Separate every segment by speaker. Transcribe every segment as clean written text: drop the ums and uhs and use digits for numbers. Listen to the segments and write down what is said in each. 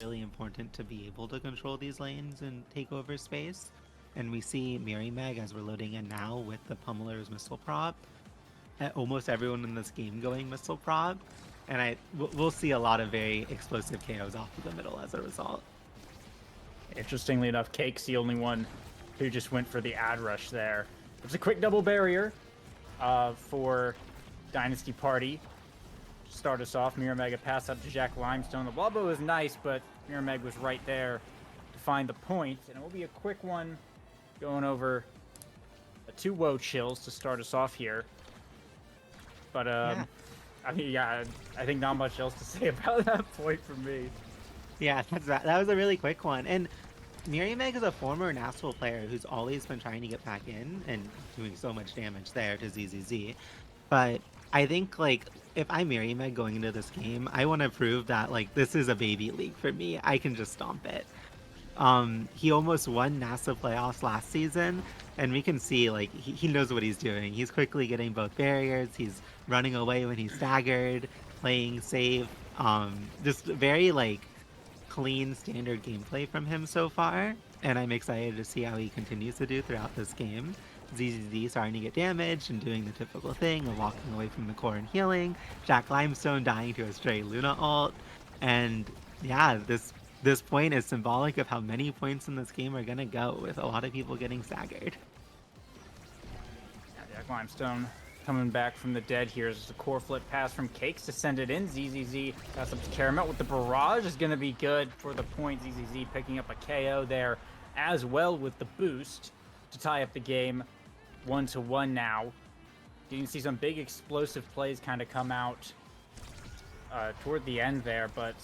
Speaker 1: really important to be able to control these lanes and take over space. And we see Mary Meg as we're loading in now with the Pummeler's missile prop. Almost everyone in this game going missile prop. And we'll see a lot of very explosive KOs off of the middle as a result.
Speaker 2: Interestingly enough, Cake's the only one who just went for the ad rush there. It's a quick double barrier for Dynasty Party. Start us off. Mirameg a pass up to Jack Limestone. The wobble was nice, but Mirameg was right there to find the point. And it will be a quick one going over 2 WOAH chills to start us off here. But, I mean, yeah, I think not much else to say about that point from me.
Speaker 1: Yeah, that was a really quick one. And Meg is a former NAST player who's always been trying to get back in and doing so much damage there to ZZZ. But I think, like, if I'm Meg going into this game, I want to prove that, like, this is a baby league for me. I can just stomp it. He almost won NASA playoffs last season, and we can see, like, he knows what he's doing. He's quickly getting both barriers. He's running away when he's staggered, playing safe. Just very, like, clean standard gameplay from him so far, and I'm excited to see how he continues to do throughout this game. ZZZ starting to get damaged and doing the typical thing of walking away from the core and healing. Jack Limestone dying to a stray Luna ult, and yeah, this point is symbolic of how many points in this game are gonna go, with a lot of people getting staggered.
Speaker 2: Yeah, Jack Limestone coming back from the dead here. Is a core flip pass from Cakes to send it in. ZZZ pass up to Caramelt with the barrage is going to be good for the point. ZZZ picking up a KO there as well with the boost to tie up the game 1-1 now. You can see some big explosive plays kind of come out toward the end there, but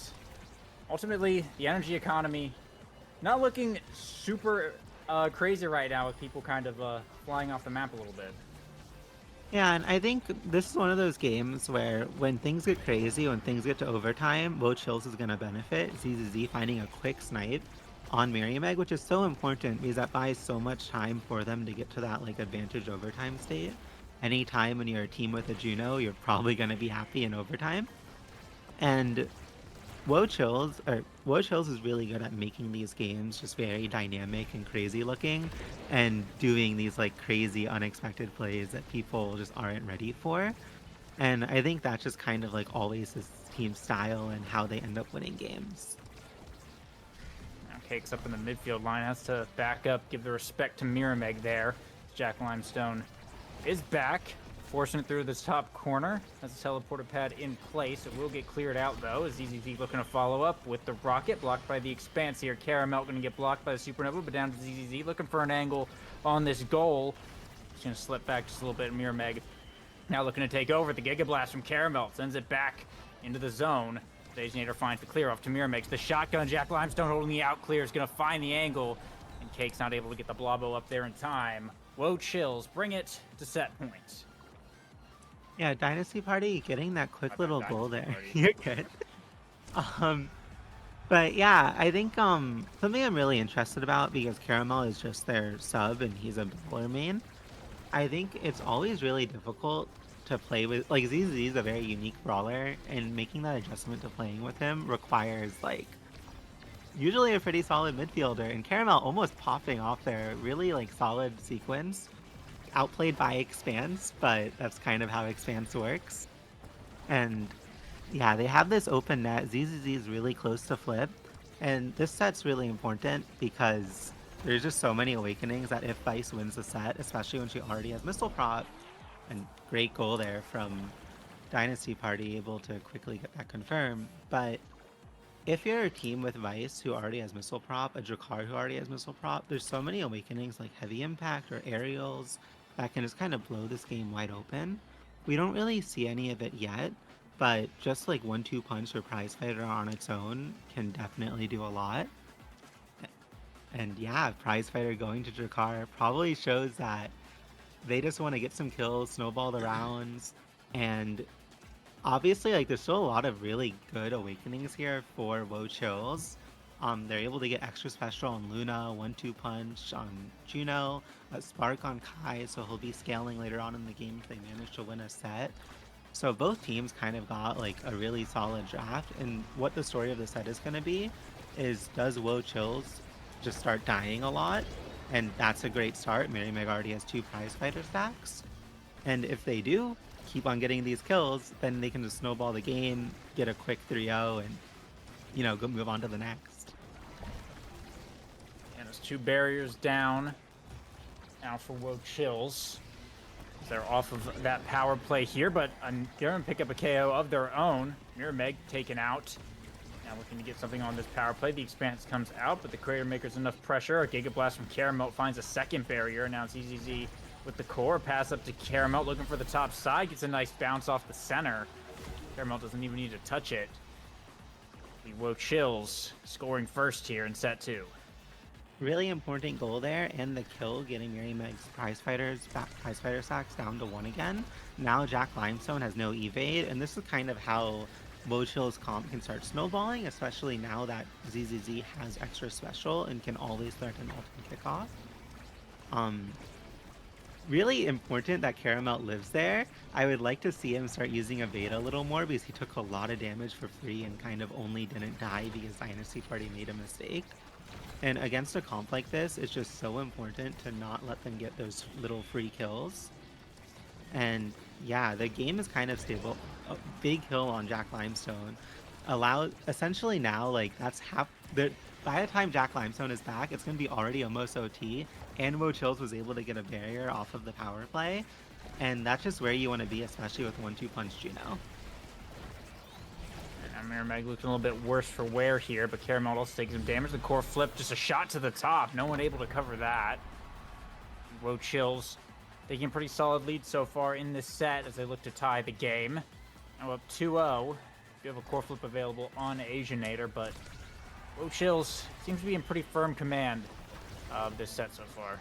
Speaker 2: ultimately the energy economy not looking super crazy right now, with people kind of flying off the map a little bit.
Speaker 1: Yeah, and I think this is one of those games where when things get crazy, when things get to overtime, WOAH Chills is going to benefit. ZZZ finding a quick snipe on Meg, which is so important because that buys so much time for them to get to that, like, advantage overtime state. Anytime when you're a team with a Juno, you're probably going to be happy in overtime. And WOAH Chills is really good at making these games just very dynamic and crazy looking, and doing these, like, crazy unexpected plays that people just aren't ready for. And I think that's just kind of, like, always this team's style and how they end up winning games.
Speaker 2: Now Cakes up in the midfield line, has to back up, give the respect to Mirameg there. Jack Limestone is back, forcing it through this top corner. Has a teleporter pad in place. It will get cleared out, though, as ZZZ looking to follow up with the rocket. Blocked by the Expanse here. Caramelt going to get blocked by the Supernova, but down to ZZZ. Looking for an angle on this goal. He's going to slip back just a little bit. Mirameg now looking to take over. The Giga Blast from Caramelt sends it back into the zone. Designator finds the clear off to Mirameg. The shotgun, Jack Limestone holding the out clear, is going to find the angle. And Cake's not able to get the Blobbo up there in time. WOAH Chills bring it to set point.
Speaker 1: Yeah, Dynasty Party getting that quick little goal there. You're good. But yeah, I think something I'm really interested about, because Caramel is just their sub and he's a brawler main. I think it's always really difficult to play with, like, ZZ is a very unique brawler, and making that adjustment to playing with him requires, like, usually a pretty solid midfielder, and Caramel almost popping off there, really, like, solid sequence. Outplayed by Expanse, but that's kind of how Expanse works. And yeah, they have this open net. ZZZ is really close to flip, and this set's really important because there's just so many awakenings that if Vice wins the set, especially when she already has missile prop, and great goal there from Dynasty Party, able to quickly get that confirmed. But if you're a team with Vice who already has missile prop, a Drakkar who already has missile prop, there's so many awakenings like heavy impact or aerials that can just kind of blow this game wide open. We don't really see any of it yet, but just like 1-2 punch or prize fighter on its own can definitely do a lot. And yeah, prize fighter going to Drakkar probably shows that they just want to get some kills, snowball the rounds, and obviously, like, there's still a lot of really good awakenings here for WOAH Chills. They're able to get extra special on Luna, 1-2 punch on Juno, a spark on Kai, so he'll be scaling later on in the game if they manage to win a set. So both teams kind of got, like, a really solid draft, and what the story of the set is going to be is does WOAH chills just start dying a lot? And that's a great start. Mary Meg already has 2 prize fighter stacks. And if they do keep on getting these kills, then they can just snowball the game, get a quick 3-0, and, you know, go move on to the next.
Speaker 2: And there's 2 barriers down now for WOAH chills. They're off of that power play here, but they're going to pick up a KO of their own. Mirror taken out. Now looking to get something on this power play. The Expanse comes out, but the Crater Maker's enough pressure. A Giga Blast from Caramelt finds a second barrier. Now it's EZZ with the core. Pass up to Caramelt, looking for the top side. Gets a nice bounce off the center. Caramelt doesn't even need to touch it. The WOAH chills scoring first here in set 2.
Speaker 1: Really important goal there, and the kill getting Mary Meg's prize fighter stacks down to 1 again. Now Jack Limestone has no evade, and this is kind of how WOAH chills comp can start snowballing, especially now that ZZZ has extra special and can always threaten ultimate kickoff. Really important that Caramelt lives there. I would like to see him start using Evade a little more, because he took a lot of damage for free and kind of only didn't die because Dynasty Party made a mistake. And against a comp like this, it's just so important to not let them get those little free kills. And yeah, the game is kind of stable. A big kill on Jack Limestone. Essentially now, like, that's half... By the time Jack Limestone is back, it's going to be already almost OT. And WOAH chills was able to get a barrier off of the power play. And that's just where you want to be, especially with 1-2 punch Juno.
Speaker 2: Mirror looking a little bit worse for wear here, but Caramel also taking some damage. The core flip, just a shot to the top. No one able to cover that. WOAH chills taking a pretty solid lead so far in this set as they look to tie the game. Now up 2-0. Do have a core flip available on Asianator, but WOAH chills seems to be in pretty firm command of this set so far.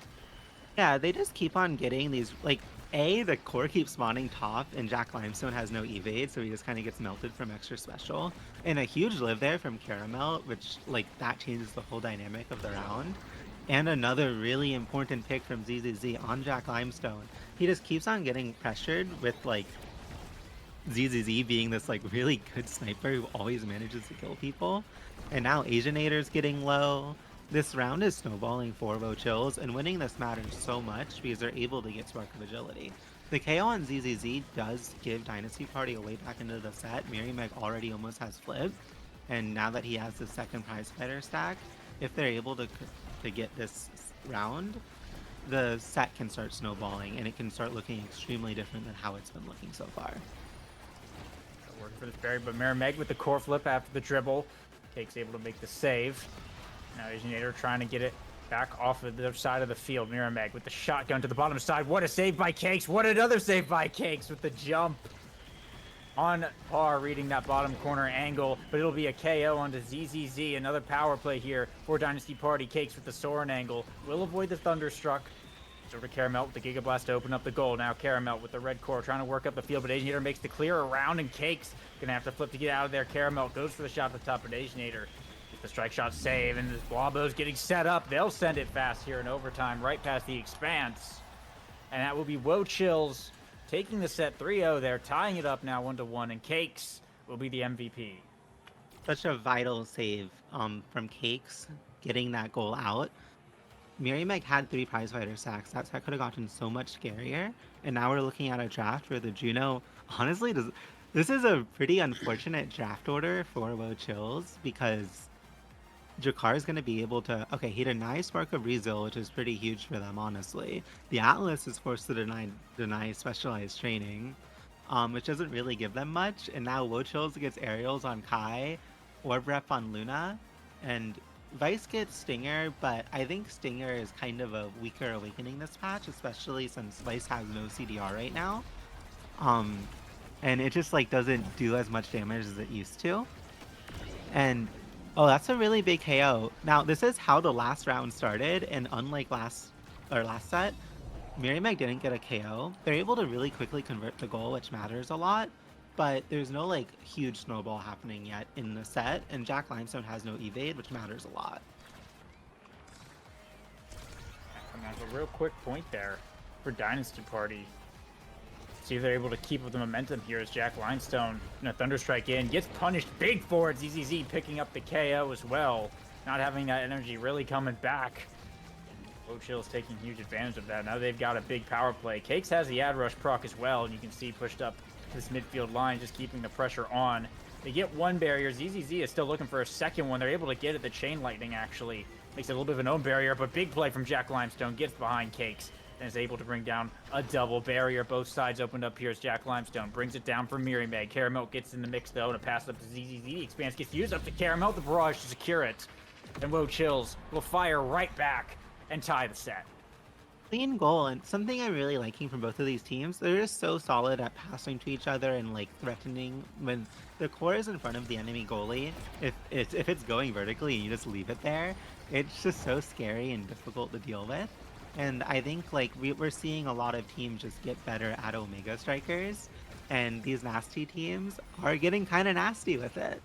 Speaker 1: Yeah, they just keep on getting these, like, the core keeps spawning top, and Jack Limestone has no evade, so he just kind of gets melted from extra special. And a huge live there from Caramel, which, like, that changes the whole dynamic of the round. And another really important pick from ZZZ on Jack Limestone. He just keeps on getting pressured with, like, ZZZ being this, like, really good sniper who always manages to kill people. And now Asianator's getting low. This round is snowballing for WOAH chills, and winning this matters so much because they're able to get Spark of Agility. The KO on ZZZ does give Dynasty Party a way back into the set. Mary Meg already almost has flip, and now that he has the second prize fighter stack, if they're able to get this round, the set can start snowballing, and it can start looking extremely different than how it's been looking so far.
Speaker 2: Working for this barrier, but Mirror with the core flip after the dribble. Cake's able to make the save. Now Asianator trying to get it back off of the other side of the field. Mirror with the shotgun to the bottom side. What a save by Cakes. What another save by Cakes with the jump. On par, reading that bottom corner angle, but it'll be a KO onto ZZZ. Another power play here for Dynasty Party. Cakes with the Soren angle. Will avoid the Thunderstruck. It's over to Caramelt with the Giga Blast to open up the goal. Now Caramelt with the red core trying to work up the field, but Asianator makes the clear around, and Cakes gonna have to flip to get out of there. Caramelt goes for the shot at the top, but Asianator gets the strike shot save, and this Blabo's getting set up. They'll send it fast here in overtime, right past the Expanse. And that will be WOAH chills taking the set 3-0 there, tying it up now 1-1, and Cakes will be the MVP.
Speaker 1: Such a vital save from Cakes, getting that goal out. Mary Meg had 3 prize fighter stacks. That could have gotten so much scarier. And now we're looking at a draft where the Juno, honestly, this is a pretty unfortunate draft order for WOAH chills, because Jakar is going to be able to... Okay, he denies Spark of Rezeal, which is pretty huge for them, honestly. The Atlas is forced to deny specialized training, which doesn't really give them much. And now WOAH chills gets aerials on Kai, Orb Rep on Luna, and Vice gets Stinger, but I think Stinger is kind of a weaker awakening this patch, especially since Vice has no CDR right now. And it just, like, doesn't do as much damage as it used to. And oh, that's a really big KO. Now, this is how the last round started, and unlike last set, Mary Meg didn't get a KO. They're able to really quickly convert the goal, which matters a lot, but there's no, like, huge snowball happening yet in the set, and Jack Limestone has no evade, which matters a lot.
Speaker 2: Coming out with a real quick point there for Dynasty Party. See if they're able to keep up the momentum here as Jack Limestone in a Thunderstrike in. Gets punished big for it. ZZZ picking up the KO as well. Not having that energy really coming back. WOAH Chill's taking huge advantage of that. Now they've got a big power play. Cakes has the ad rush proc as well, and you can see pushed up this midfield line, just keeping the pressure on. They get one barrier. ZZZ is still looking for a second one. They're able to get it. The Chain Lightning actually makes it a little bit of an own barrier, but big play from Jack Limestone. Gets behind Cakes and is able to bring down a double barrier. Both sides opened up here as Jack Limestone brings it down for Mirrymeg. Caramelt gets in the mix though, and a pass up to ZZZ. The expanse gets used up to Caramelt. The barrage to secure it. And WOAH Chills will fire right back and tie the set.
Speaker 1: Clean goal, and something I'm really liking from both of these teams, they're just so solid at passing to each other and like threatening when the core is in front of the enemy goalie. If it's going vertically and you just leave it there, it's just so scary and difficult to deal with. And I think like we're seeing a lot of teams just get better at Omega Strikers, and these nasty teams are getting kind of nasty with it.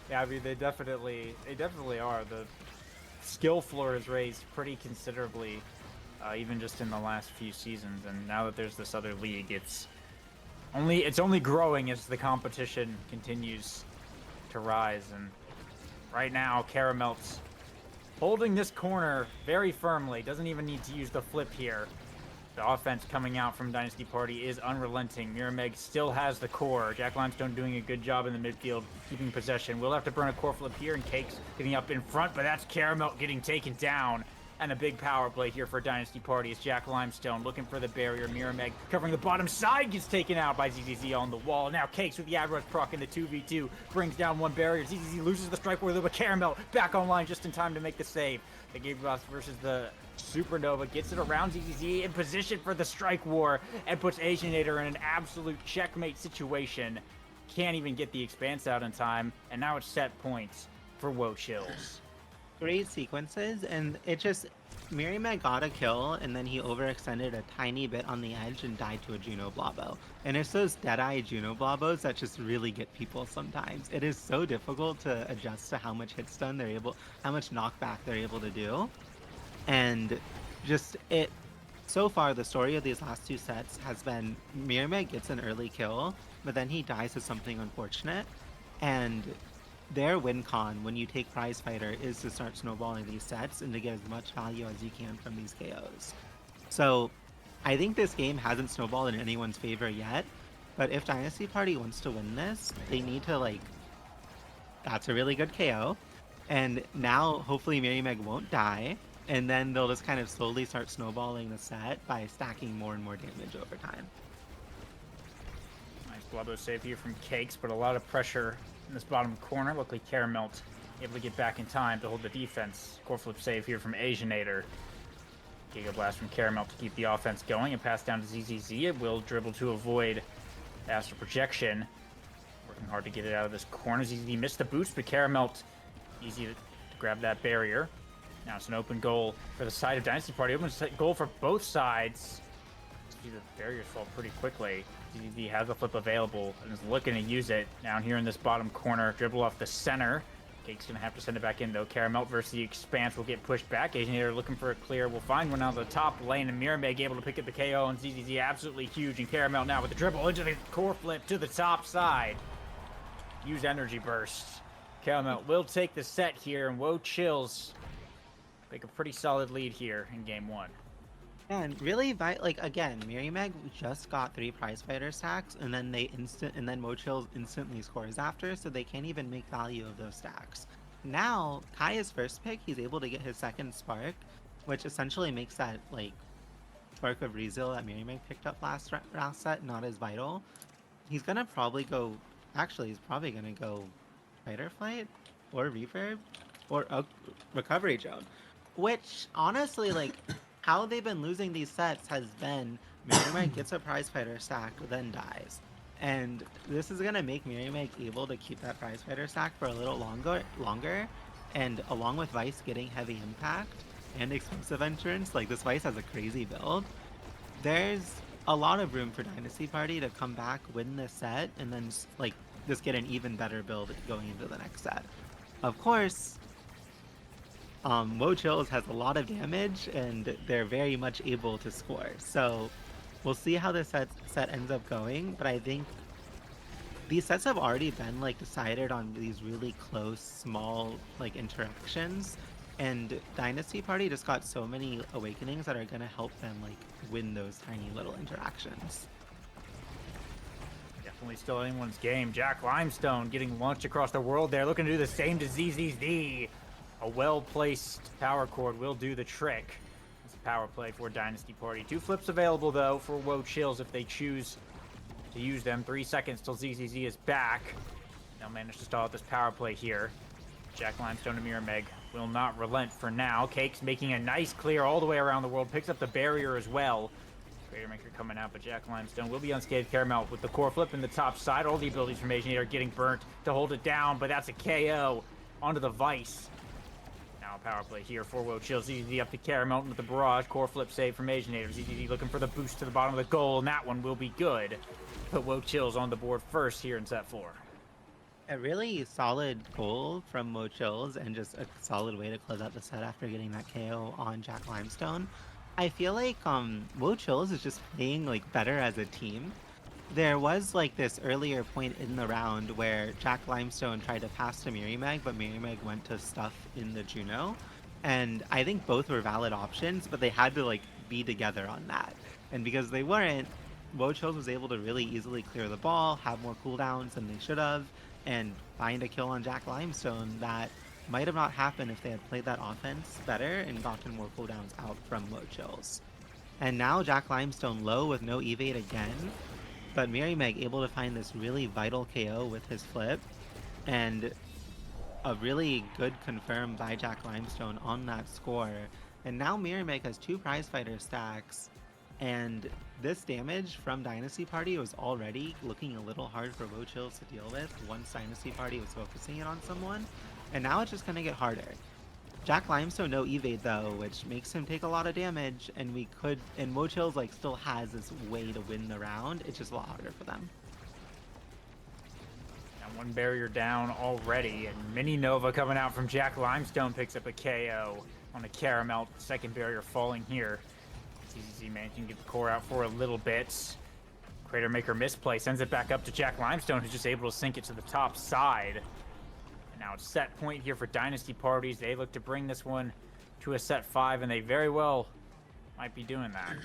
Speaker 2: Yeah, I mean they definitely are. The skill floor is raised pretty considerably, even just in the last few seasons. And now that there's this other league, it's only growing as the competition continues to rise. And right now, Caramelt's holding this corner very firmly. Doesn't even need to use the flip here. The offense coming out from Dynasty Party is unrelenting. Mirrymeg still has the core. Jack Limestone doing a good job in the midfield, keeping possession. We'll have to burn a core flip here, and Cakes getting up in front, but that's Caramelt getting taken down. And a big power play here for Dynasty Party is Jack Limestone looking for the barrier. Mirrymeg covering the bottom side, gets taken out by ZZZ on the wall. Now Cakes with the ad rush proc in the 2v2 brings down one barrier. ZZZ loses the strike with but Caramelt back online just in time to make the save. The Game Boss versus the Supernova gets it around ZZZ in position for the strike war and puts Asianator in an absolute checkmate situation. Can't even get the expanse out in time, and now it's set points for WOAH Chills.
Speaker 1: Great sequences, and it just Mirrymeg got a kill, and then he overextended a tiny bit on the edge and died to a Juno Blobbo. And it's those Deadeye Juno Blobbos that just really get people sometimes. It is so difficult to adjust to how much hit stun they're able, how much knockback they're able to do. And just so far the story of these last two sets has been Mirrymeg gets an early kill, but then he dies to something unfortunate, and their win con when you take Prize Fighter is to start snowballing these sets and to get as much value as you can from these KOs. So I think this game hasn't snowballed in anyone's favor yet, but if Dynasty Party wants to win this, they need to that's a really good KO, and now hopefully Mirrymeg won't die, and then they'll just kind of slowly start snowballing the set by stacking more and more damage over time.
Speaker 2: Nice Blubbo save here from Cakes, but a lot of pressure in this bottom corner. Luckily Caramelt able to get back in time to hold the defense. Core flip save here from Asianator. Giga Blast from Caramelt to keep the offense going and pass down to ZZZ. It will dribble to avoid Astral Projection. Working hard to get it out of this corner. ZZZ missed the boost, but Caramelt easy to grab that barrier. Now it's an open goal for the side of Dynasty Party. Open goal for both sides. See the barriers fall pretty quickly. ZZZ has a flip available and is looking to use it. Down here in this bottom corner, dribble off the center. Cake's gonna have to send it back in though. Caramelt versus the Expanse will get pushed back. Asianator looking for a clear. We'll find one out of the top lane, and Mirrymeg able to pick up the KO, and ZZZ absolutely huge. And Caramelt now with the dribble into the core flip to the top side. Use energy burst. Caramelt will take the set here, and WOAH Chills make a pretty solid lead here in game one.
Speaker 1: Yeah, and really, again, Mirrymeg just got 3 Prize Fighter stacks, and then WOAH Chills instantly scores after, so they can't even make value of those stacks. Now, Kaya's first pick, he's able to get his second Spark, which essentially makes that, Spark of Rezeal that Mirrymeg picked up last set not as vital. He's gonna probably go, he's probably gonna go Fighter Flight, or Reverb, or Recovery Drone. Which, honestly, how they've been losing these sets has been Mirrymeg gets a Prize Fighter stack, then dies. And this is going to make Mirrymeg able to keep that Prize Fighter stack for a little longer. And along with Vice getting heavy impact and explosive entrance, this Vice has a crazy build. There's a lot of room for Dynasty Party to come back, win this set, and then just get an even better build going into the next set. Of course, WOAH Chills has a lot of damage, and they're very much able to score. So We'll see how this set ends up going, but I think these sets have already been like decided on these really close, small like interactions. And Dynasty Party just got so many awakenings that are gonna help them like win those tiny little interactions.
Speaker 2: Definitely still anyone's game. Jack Limestone getting launched across the world there, looking to do the same to ZZZ. A well-placed power chord will do the trick. It's a power play for Dynasty Party. 2 flips available, though, for WOAH Chills if they choose to use them. 3 seconds till ZZZ is back. They'll manage to stall out this power play here. Jack Limestone and Mirror will not relent for now. Cake's making a nice clear all the way around the world. Picks up the barrier as well. Maker coming out, but Jack Limestone will be unscathed. Caramelt with the core flip in the top side. All the abilities from Aginator are getting burnt to hold it down, but that's a KO onto the Vice. Now a power play here for WOAH Chills. ZZZ up to Caramelt with the barrage. Core flip save from Aginator. ZZZ looking for the boost to the bottom of the goal, and that one will be good. Put WOAH Chills on the board first here in set 4.
Speaker 1: A really solid goal from WOAH Chills and just a solid way to close out the set after getting that KO on Jack Limestone. I feel like WOAH Chills is just playing like better as a team. There was like this earlier point in the round where Jack Limestone tried to pass to Mirror, but Mirror went to stuff in the Juno. And I think both were valid options, but they had to like be together on that. And because they weren't, WOAH Chills was able to really easily clear the ball, have more cooldowns than they should have, and find a kill on Jack Limestone that might have not happened if they had played that offense better and gotten more cooldowns out from WOAH Chills. And now Jack Limestone low with no evade again, but Mirror able to find this really vital KO with his flip, and a really good confirm by Jack Limestone on that score. And now Mirror has 2 prize fighter stacks, and this damage from Dynasty Party was already looking a little hard for WOAH Chills to deal with once Dynasty Party was focusing it on someone. And now it's just going to get harder. Jack Limestone no evade though, which makes him take a lot of damage, and WOAH Chills like still has this way to win the round. It's just a lot harder for them.
Speaker 2: And 1 barrier down already, and Mini Nova coming out from Jack Limestone picks up a KO on a Caramelt. Second barrier falling here. ZZZ managing to get the core out for a little bit. Crater Maker misplay, sends it back up to Jack Limestone, who's just able to sink it to the top side. Now it's set point here for Dynasty Parties. They look to bring this one to a set 5, and they very well might be doing that.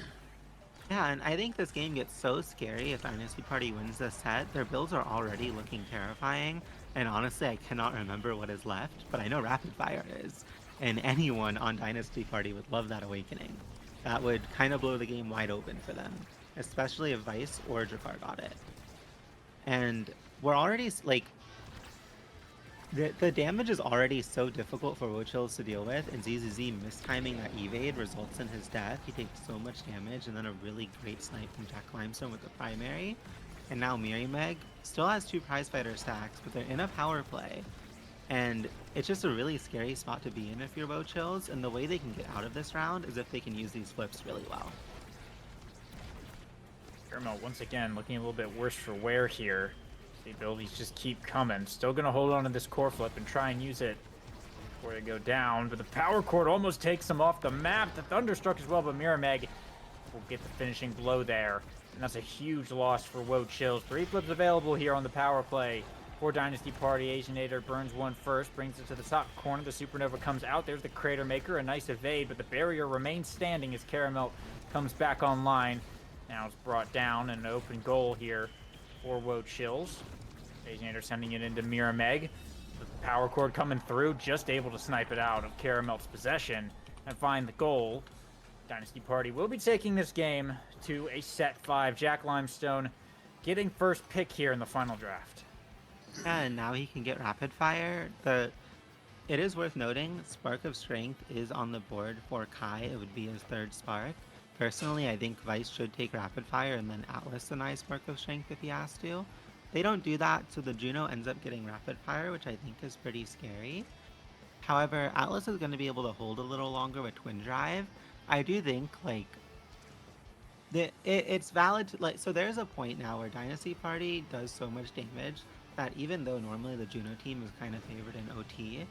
Speaker 1: Yeah, and I think this game gets so scary if Dynasty Party wins this set. Their builds are already looking terrifying, and honestly, I cannot remember what is left, but I know Rapid Fire is. And anyone on Dynasty Party would love that Awakening. That would kind of blow the game wide open for them, especially if Vice or Jafar got it. And we're already, like, the damage is already so difficult for WOAH Chills to deal with, and ZZZ mistiming that evade results in his death. He takes so much damage, and then a really great snipe from Jack Limestone with the primary. And now Mirror still has 2 prize fighter stacks, but they're in a power play. And it's just a really scary spot to be in if you're WOAH Chills, and the way they can get out of this round is if they can use these flips really well.
Speaker 2: Caramel once again looking a little bit worse for wear here. The abilities just keep coming. Still going to hold on to this core flip and try and use it before they go down. But the power chord almost takes them off the map. The Thunderstruck as well, but Mirror will get the finishing blow there. And that's a huge loss for WOAH Chills. 3 flips available here on the power play for Dynasty Party. Aginator burns one first, brings it to the top corner. The Supernova comes out. There's the Crater Maker, a nice evade, but the barrier remains standing as Caramelt comes back online. Now it's brought down, an open goal here for WOAH Chills. Aginator sending it into Mirror. The power chord coming through, just able to snipe it out of Caramelt's possession and find the goal. Dynasty Party will be taking this game to a set 5. Jack Limestone getting first pick here in the final draft.
Speaker 1: Yeah, and now he can get Rapid Fire. It is worth noting, Spark of Strength is on the board for Kai. It would be his 3rd Spark. Personally, I think Vice should take Rapid Fire and then Atlas deny Spark of Strength if he has to. They don't do that, so the Juno ends up getting Rapid Fire, which I think is pretty scary. However, Atlas is going to be able to hold a little longer with Twin Drive. I do think, like, it's valid to, like, so there's a point now where Dynasty Party does so much damage that even though normally the Juno team is kind of favored in OT,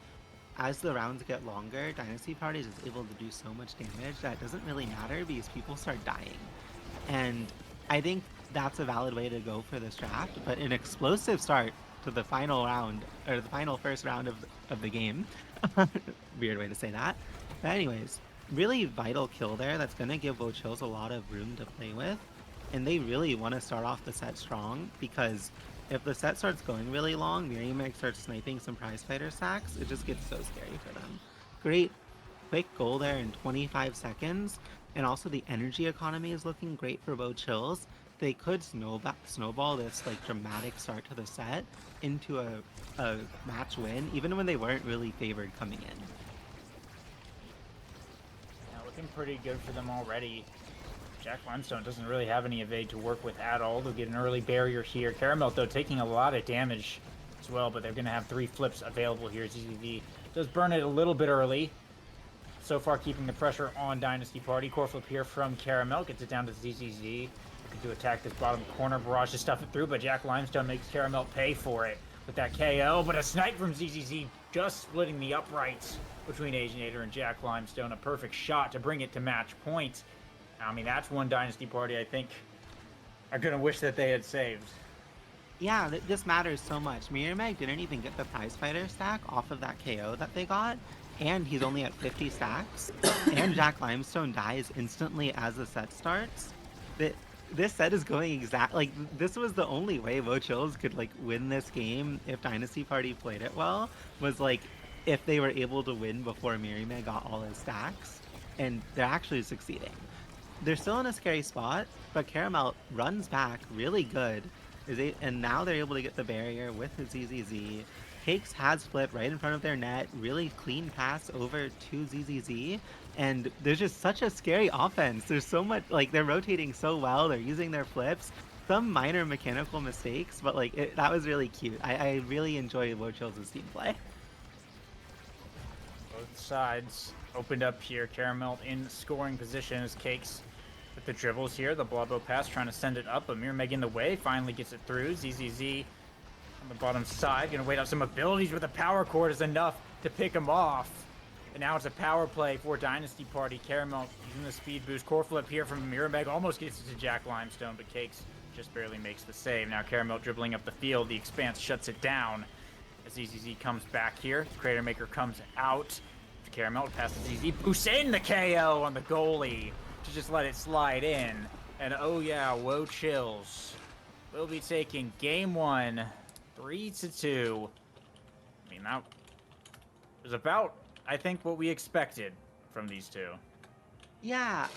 Speaker 1: as the rounds get longer, Dynasty Party is able to do so much damage that it doesn't really matter because people start dying. And I think that's a valid way to go for this draft, but an explosive start to the final round, or the final first round of the game. Weird way to say that. But anyways, really vital kill there that's going to give WOAH a lot of room to play with. And they really want to start off the set strong, because if the set starts going really long, Miriameg starts sniping some prize fighter stacks, it just gets so scary for them. Great quick goal there in 25 seconds. And also the energy economy is looking great for WOAH. They could snowball this like dramatic start to the set into a match win, even when they weren't really favored coming in.
Speaker 2: Yeah, looking pretty good for them already. Jack Limestone doesn't really have any evade to work with at all. They'll get an early barrier here. Caramelt, though, taking a lot of damage as well, but they're going to have 3 flips available here. ZZV does burn it a little bit early. So far, keeping the pressure on Dynasty Party. Core flip here from Caramel. Gets it down to ZZZ. Looking to attack this bottom corner. Barrage to stuff it through, but Jack Limestone makes Caramel pay for it with that KO. But a snipe from ZZZ just splitting the uprights between Asianator and Jack Limestone. A perfect shot to bring it to match point. I mean, that's one Dynasty Party I think are going to wish that they had saved.
Speaker 1: Yeah, this matters so much. Miriameg didn't even get the prize fighter stack off of that KO that they got, and he's only at 50 stacks, and Jack Limestone dies instantly as the set starts. This set is going this was the only way WOAH could like win this game if Dynasty Party played it well, was like if they were able to win before Miriameg got all his stacks, and they're actually succeeding. They're still in a scary spot, but Caramel runs back really good, and now they're able to get the barrier with his ZZZ. Cakes has flipped right in front of their net, really clean pass over to ZZZ, and there's just such a scary offense. There's so much, like, they're rotating so well, they're using their flips, some minor mechanical mistakes, but like, that was really cute. I really enjoy WOAH team play.
Speaker 2: Both sides opened up here. Caramel in scoring position as Cakes with the dribbles here. The Blobbo pass trying to send it up, but Miriameg in the way. Finally gets it through. ZZZ on the bottom side. Going to wait out some abilities with the power cord is enough to pick him off. And now it's a power play for Dynasty Party. Caramel using the speed boost. Core flip here from Miriameg. Almost gets it to Jack Limestone, but Cakes just barely makes the save. Now Caramel dribbling up the field. The Expanse shuts it down as ZZZ comes back here. Crater Maker comes out. Caramel passes ZZ. Boosts in the KO on the goalie to just let it slide in. And oh yeah, WOAH will be taking game 1, 3-2. I mean, that was about, I think, what we expected from these two.
Speaker 1: Yeah,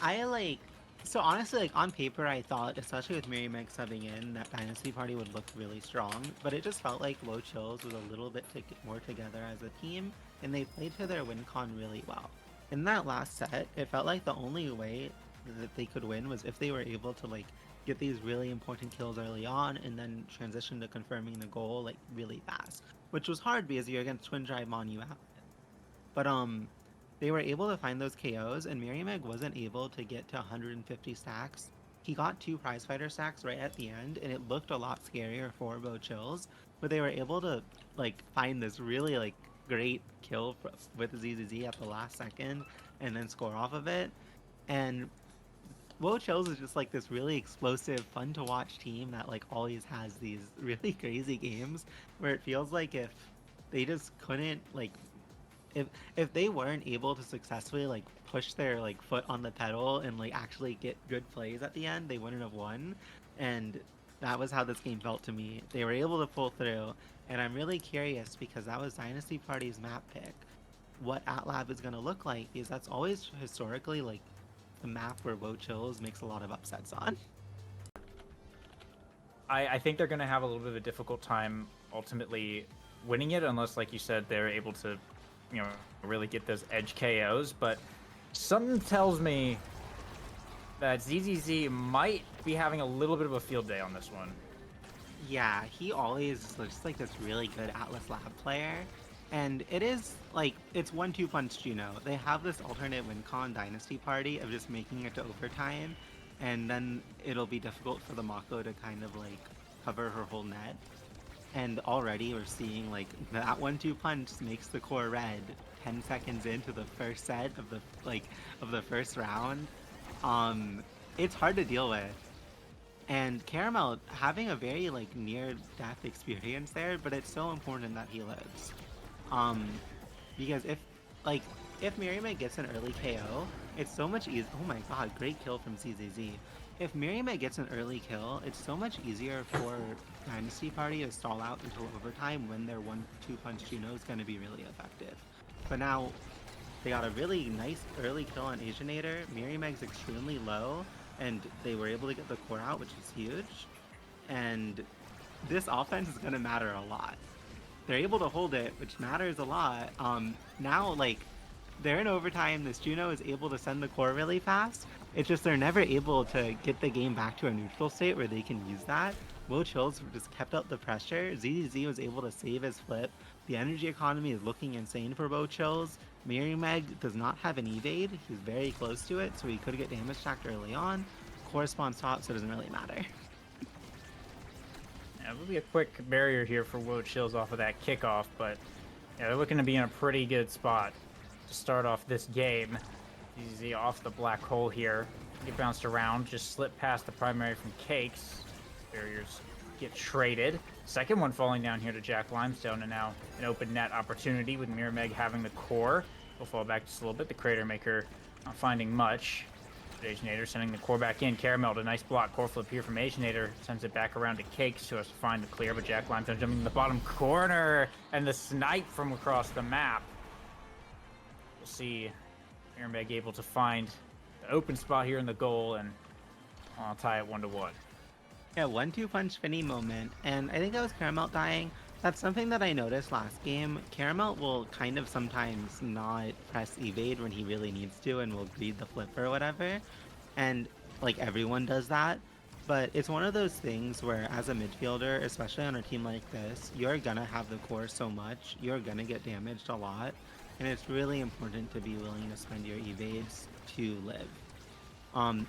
Speaker 1: so honestly, like, on paper, I thought, especially with Miriameg subbing in, that Dynasty Party would look really strong, but it just felt like WOAH was a little bit more together as a team, and they played to their win con really well. In that last set, it felt like the only way that they could win was if they were able to, like, get these really important kills early on, and then transition to confirming the goal, like, really fast. Which was hard because you're against Twin Drive Mon, you have it. But, they were able to find those KOs, and Miriameg wasn't able to get to 150 stacks. He got 2 prize fighter stacks right at the end, and it looked a lot scarier for WOAH, but they were able to, like, find this really, like, great kill with ZZZ at the last second, and then score off of it. And WOAH is just, like, this really explosive, fun-to-watch team that, like, always has these really crazy games, where it feels like if they just couldn't, like, if they weren't able to successfully like push their like foot on the pedal and like actually get good plays at the end, they wouldn't have won. And that was how this game felt to me. They were able to pull through, and I'm really curious because that was Dynasty Party's map pick. What AtLab is going to look like, because that's always historically like the map where WOAH makes a lot of upsets on.
Speaker 2: I think they're going to have a little bit of a difficult time ultimately winning it, unless, like you said, they're able to, you know, really get those edge KOs. But something tells me that ZZZ might be having a little bit of a field day on this one.
Speaker 1: Yeah, he always looks like this really good Atlas Lab player. And it is, like, it's 1-2 punch Juno. They have this alternate win con Dynasty Party of just making it to overtime, and then it'll be difficult for the Mako to kind of, like, cover her whole net. And already we're seeing, like, that 1-2 punch makes the core red 10 seconds into the first set of the first round. it's hard to deal with. And Caramel having a very like near death experience there, but it's so important that he lives. Um, because like if Miriam gets an early KO, it's so much easier. Oh my god, great kill from ZZZ. If Miriam gets an early kill, it's so much easier for Dynasty Party to stall out until overtime when their 1-2 punch Juno is going to be really effective. But now they got a really nice early kill on Asianator. Miriam's extremely low, and they were able to get the core out, which is huge. And this offense is going to matter a lot. They're able to hold it, which matters a lot. Now, like, they're in overtime. This Juno is able to send the core really fast. It's just they're never able to get the game back to a neutral state where they can use that. WOAH Chills just kept up the pressure. ZZZ was able to save his flip. The energy economy is looking insane for WOAH Chills. Miriam does not have an evade. He's very close to it, so he could get damage stacked early on. Core spawns top, so it doesn't really matter.
Speaker 2: Yeah, it'll be a quick barrier here for WOAH Chills off of that kickoff, but yeah, they're looking to be in a pretty good spot to start off this game. ZZZ off the black hole here. Get bounced around, just slip past the primary from Cakes. Barriers get traded. Second one falling down here to Jack Limestone, and now an open net opportunity with Mirameg having the core. We'll fall back just a little bit. The Crater Maker not finding much. Asianator sending the core back in. Caramelt, a nice block. Core flip here from Asianator. Sends it back around to Cakes so as to find the clear, but Jack Limestone jumping in the bottom corner. And the snipe from across the map. We'll see Mirameg able to find the open spot here in the goal, and I'll tie it 1-1.
Speaker 1: Yeah, 1-2 punch Finny moment, and I think that was Caramelt dying. That's something that I noticed last game. Caramelt will kind of sometimes not press evade when he really needs to and will greed the flip or whatever. And like everyone does that. But it's one of those things where as a midfielder, especially on a team like this, you're gonna have the core so much, you're gonna get damaged a lot. And it's really important to be willing to spend your evades to live.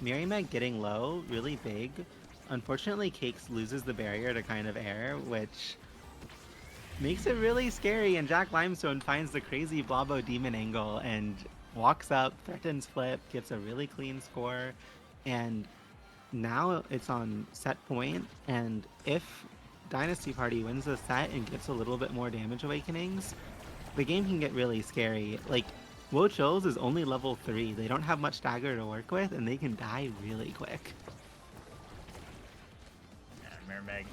Speaker 1: Mirameg getting low, really big. Unfortunately, Cakes loses the barrier to kind of air, which makes it really scary, and Jack Limestone finds the crazy Blobbo Demon angle and walks up, threatens flip, gets a really clean score, and now it's on set point, and if Dynasty Party wins the set and gets a little bit more damage awakenings, the game can get really scary. Like, WOAH Chills is only level 3, they don't have much stagger to work with, and they can die really quick.
Speaker 2: Mirameg,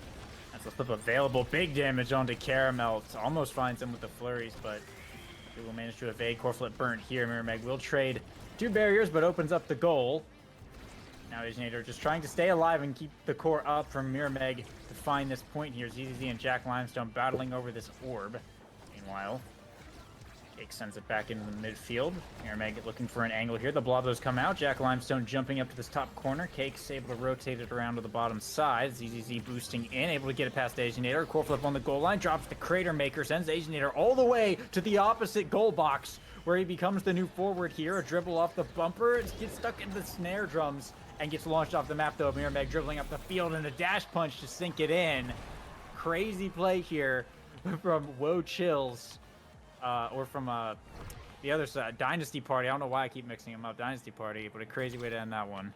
Speaker 2: that's a flip available. Big damage onto Caramelt. Almost finds him with the flurries, but he will manage to evade. Core flip burnt here. Mirameg will trade 2 barriers, but opens up the goal. Now Asianator just trying to stay alive and keep the core up from Mirameg to find this point here. ZZZ and Jack Limestone battling over this orb. Meanwhile, Cake sends it back into the midfield. Mirameg looking for an angle here. The Blobos come out. Jack Limestone jumping up to this top corner. Cake's able to rotate it around to the bottom side. ZZZ boosting in, able to get it past Asianator. Core flip on the goal line. Drops the Crater Maker. Sends Asianator all the way to the opposite goal box, where he becomes the new forward here. A dribble off the bumper. It gets stuck in the snare drums and gets launched off the map, though. Mirameg dribbling up the field and a dash punch to sink it in. Crazy play here from WOAH Chills. Or from the other side, Dynasty Party. I don't know why I keep mixing them up. Dynasty Party, but a crazy way to end that one.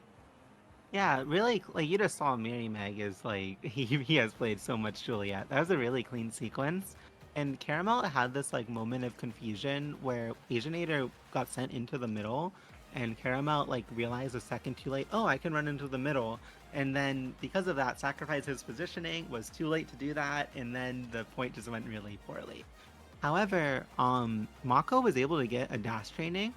Speaker 1: Yeah, really, like, you just saw Mirameg is, like, he has played so much Juliet. That was a really clean sequence. And Caramel had this, like, moment of confusion where Asianator got sent into the middle, and Caramel, like, realized a second too late, oh, I can run into the middle. And then, because of that, sacrificed his positioning, was too late to do that, and then the point just went really poorly. However, Mako was able to get a dash training,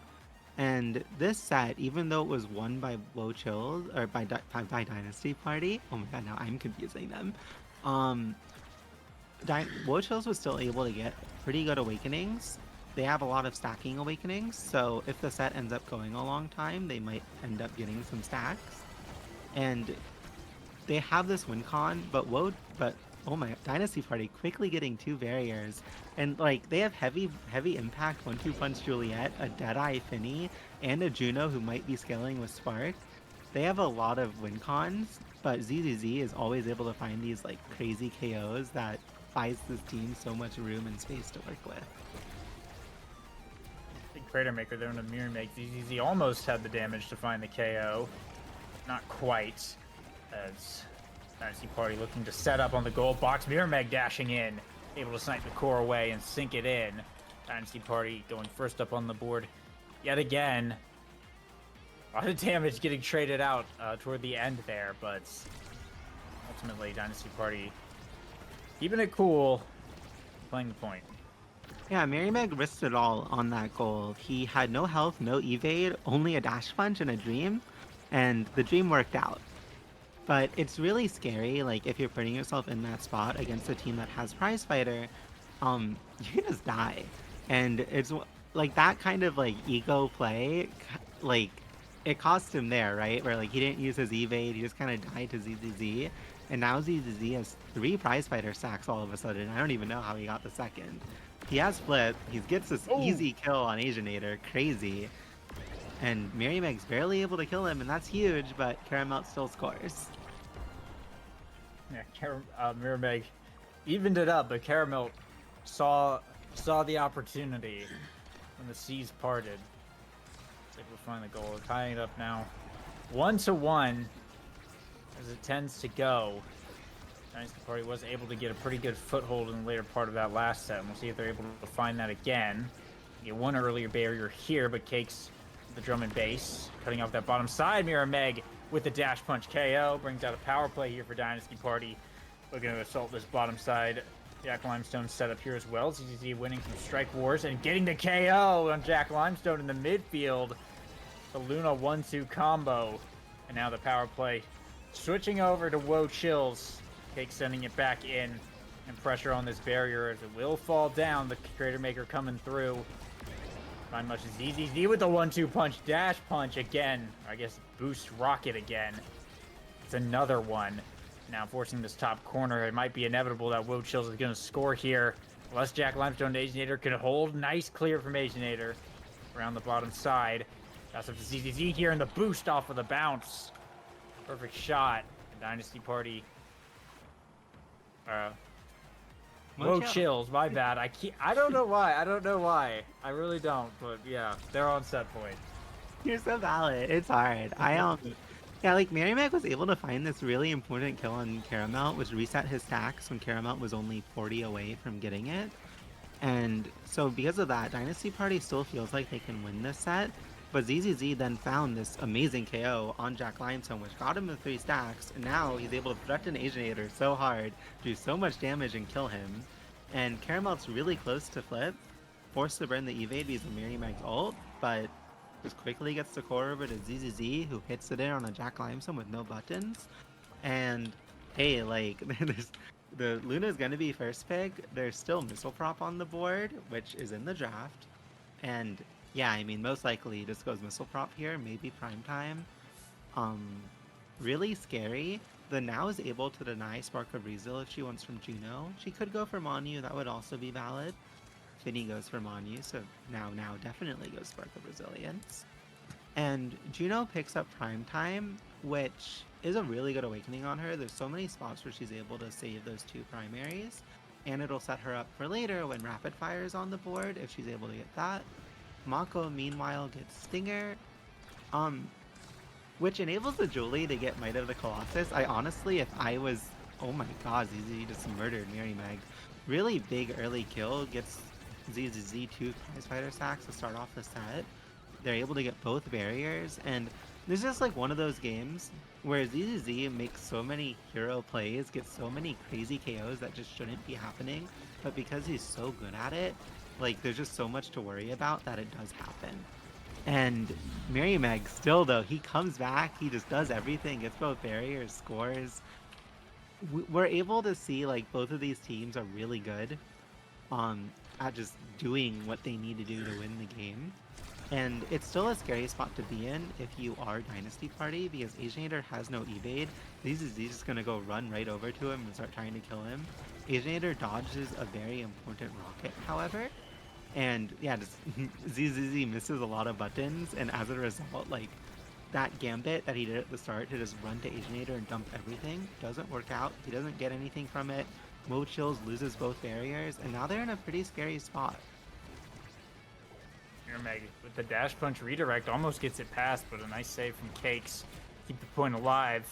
Speaker 1: and this set, even though it was won by WOAH Chills, or by Dynasty Party, oh my god, now I'm confusing them, WOAH Chills was still able to get pretty good awakenings. They have a lot of stacking awakenings, so if the set ends up going a long time, they might end up getting some stacks. And they have this win con, but oh my, Dynasty Party quickly getting 2 barriers. And like, they have heavy impact 1-2 punch Juliet, a Deadeye Finny, and a Juno who might be scaling with Spark. They have a lot of win cons, but ZZZ is always able to find these like crazy KOs that buys this team so much room and space to work with.
Speaker 2: Big Crater Maker there in a Mirameg. ZZZ almost had the damage to find the KO. not quite. As Dynasty Party looking to set up on the goal box. Mirror dashing in, able to snipe the core away and sink it in. Dynasty Party going first up on the board yet again. A lot of damage getting traded out toward the end there, but ultimately Dynasty Party keeping it cool, playing the point.
Speaker 1: Yeah, Meg risked it all on that goal. He had no health, no evade, only a dash punch and a dream, and the dream worked out. But it's really scary, like, if you're putting yourself in that spot against a team that has prize fighter, you can just die. And it's like that kind of like ego play, like it cost him there, right? Where like he didn't use his evade, he just kind of died to ZZZ. And now ZZZ has 3 prize fighter sacks all of a sudden. I don't even know how he got the second. He has flip, he gets this easy kill on Asianator, crazy. And Meg's barely able to kill him, and that's huge, but Caramelt still scores.
Speaker 2: Yeah, Meg evened it up, but Caramelt saw the opportunity when the seas parted. Let's see if we'll find the goal. We're tying it up now 1-1 as it tends to go. Dynasty Party was able to get a pretty good foothold in the later part of that last set, and we'll see if they're able to find that again. Get one earlier barrier here, but Cakes the drum and bass, cutting off that bottom side. Mirror Meg with the dash punch KO, brings out a power play here for Dynasty Party. Looking to assault this bottom side. Jack Limestone set up here as well. ZZZ winning some strike wars and getting the KO on Jack Limestone in the midfield. The Luna 1-2 combo. And now the power play switching over to WOAH Chills. Cake sending it back in, and pressure on this barrier as it will fall down. The Crater Maker coming through. Not much as ZZZ with the 1-2 punch, dash punch again. I guess boost rocket again. It's another one. Now forcing this top corner. It might be inevitable that WOAH Chills is going to score here. Unless Jack Limestone Asianator can hold. Nice clear from Asianator around the bottom side. That's up to ZZZ here, and the boost off of the bounce. Perfect shot. Dynasty Party. WOAH Chills, my bad. I don't know why. I really don't, but yeah, they're on set point.
Speaker 1: You're so valid. It's hard. Yeah, like Meg was able to find this really important kill on Caramelt, which reset his stacks when Caramelt was only 40 away from getting it. And so because of that, Dynasty Party still feels like they can win this set. But ZZZ then found this amazing KO on Jack Limestone, which got him the 3 stacks, and now he's able to threaten Asianator so hard, do so much damage and kill him. And Caramelt's really close to flip, forced to burn the evade because of Meg's ult, but just quickly gets the core over to ZZZ, who hits it in on a Jack Limestone with no buttons. And hey, like, the Luna's gonna be first pick. There's still Missile Prop on the board, which is in the draft. And yeah, I mean, most likely just goes Missile Prop here, maybe Prime Time. Really scary. The Now is able to deny Spark of Rezel if she wants from Juno. She could go for Manu, that would also be valid. Finny goes for Manu, so now definitely goes Spark of Resilience. And Juno picks up Prime Time, which is a really good awakening on her. There's so many spots where she's able to save those 2 primaries, and it'll set her up for later when Rapid Fire is on the board, if she's able to get that. Mako, meanwhile, gets Stinger, which enables the Julie to get Might of the Colossus. I honestly, if I was... Oh my god, ZZZ just murdered Meg. Really big early kill, gets ZZZ 2 prize fighter sacks to start off the set. They're able to get both barriers, and this is just like one of those games where ZZZ makes so many hero plays, gets so many crazy KOs that just shouldn't be happening, but because he's so good at it, like, there's just so much to worry about that it does happen. And Meg still, though, he comes back, he just does everything, gets both barriers, scores. We're able to see, like, both of these teams are really good at just doing what they need to do to win the game. And it's still a scary spot to be in if you are Dynasty Party, because Asianator has no evade. ZZZ is just going to go run right over to him and start trying to kill him. Asianator dodges a very important rocket, however. And yeah, just ZZZ misses a lot of buttons, and as a result, like, that gambit that he did at the start to just run to Asianator and dump everything doesn't work out. He doesn't get anything from it. WOAH Chills loses both barriers, and now they're in a pretty scary spot.
Speaker 2: Meg with the dash punch redirect almost gets it past, but a nice save from Cakes. keep the point alive.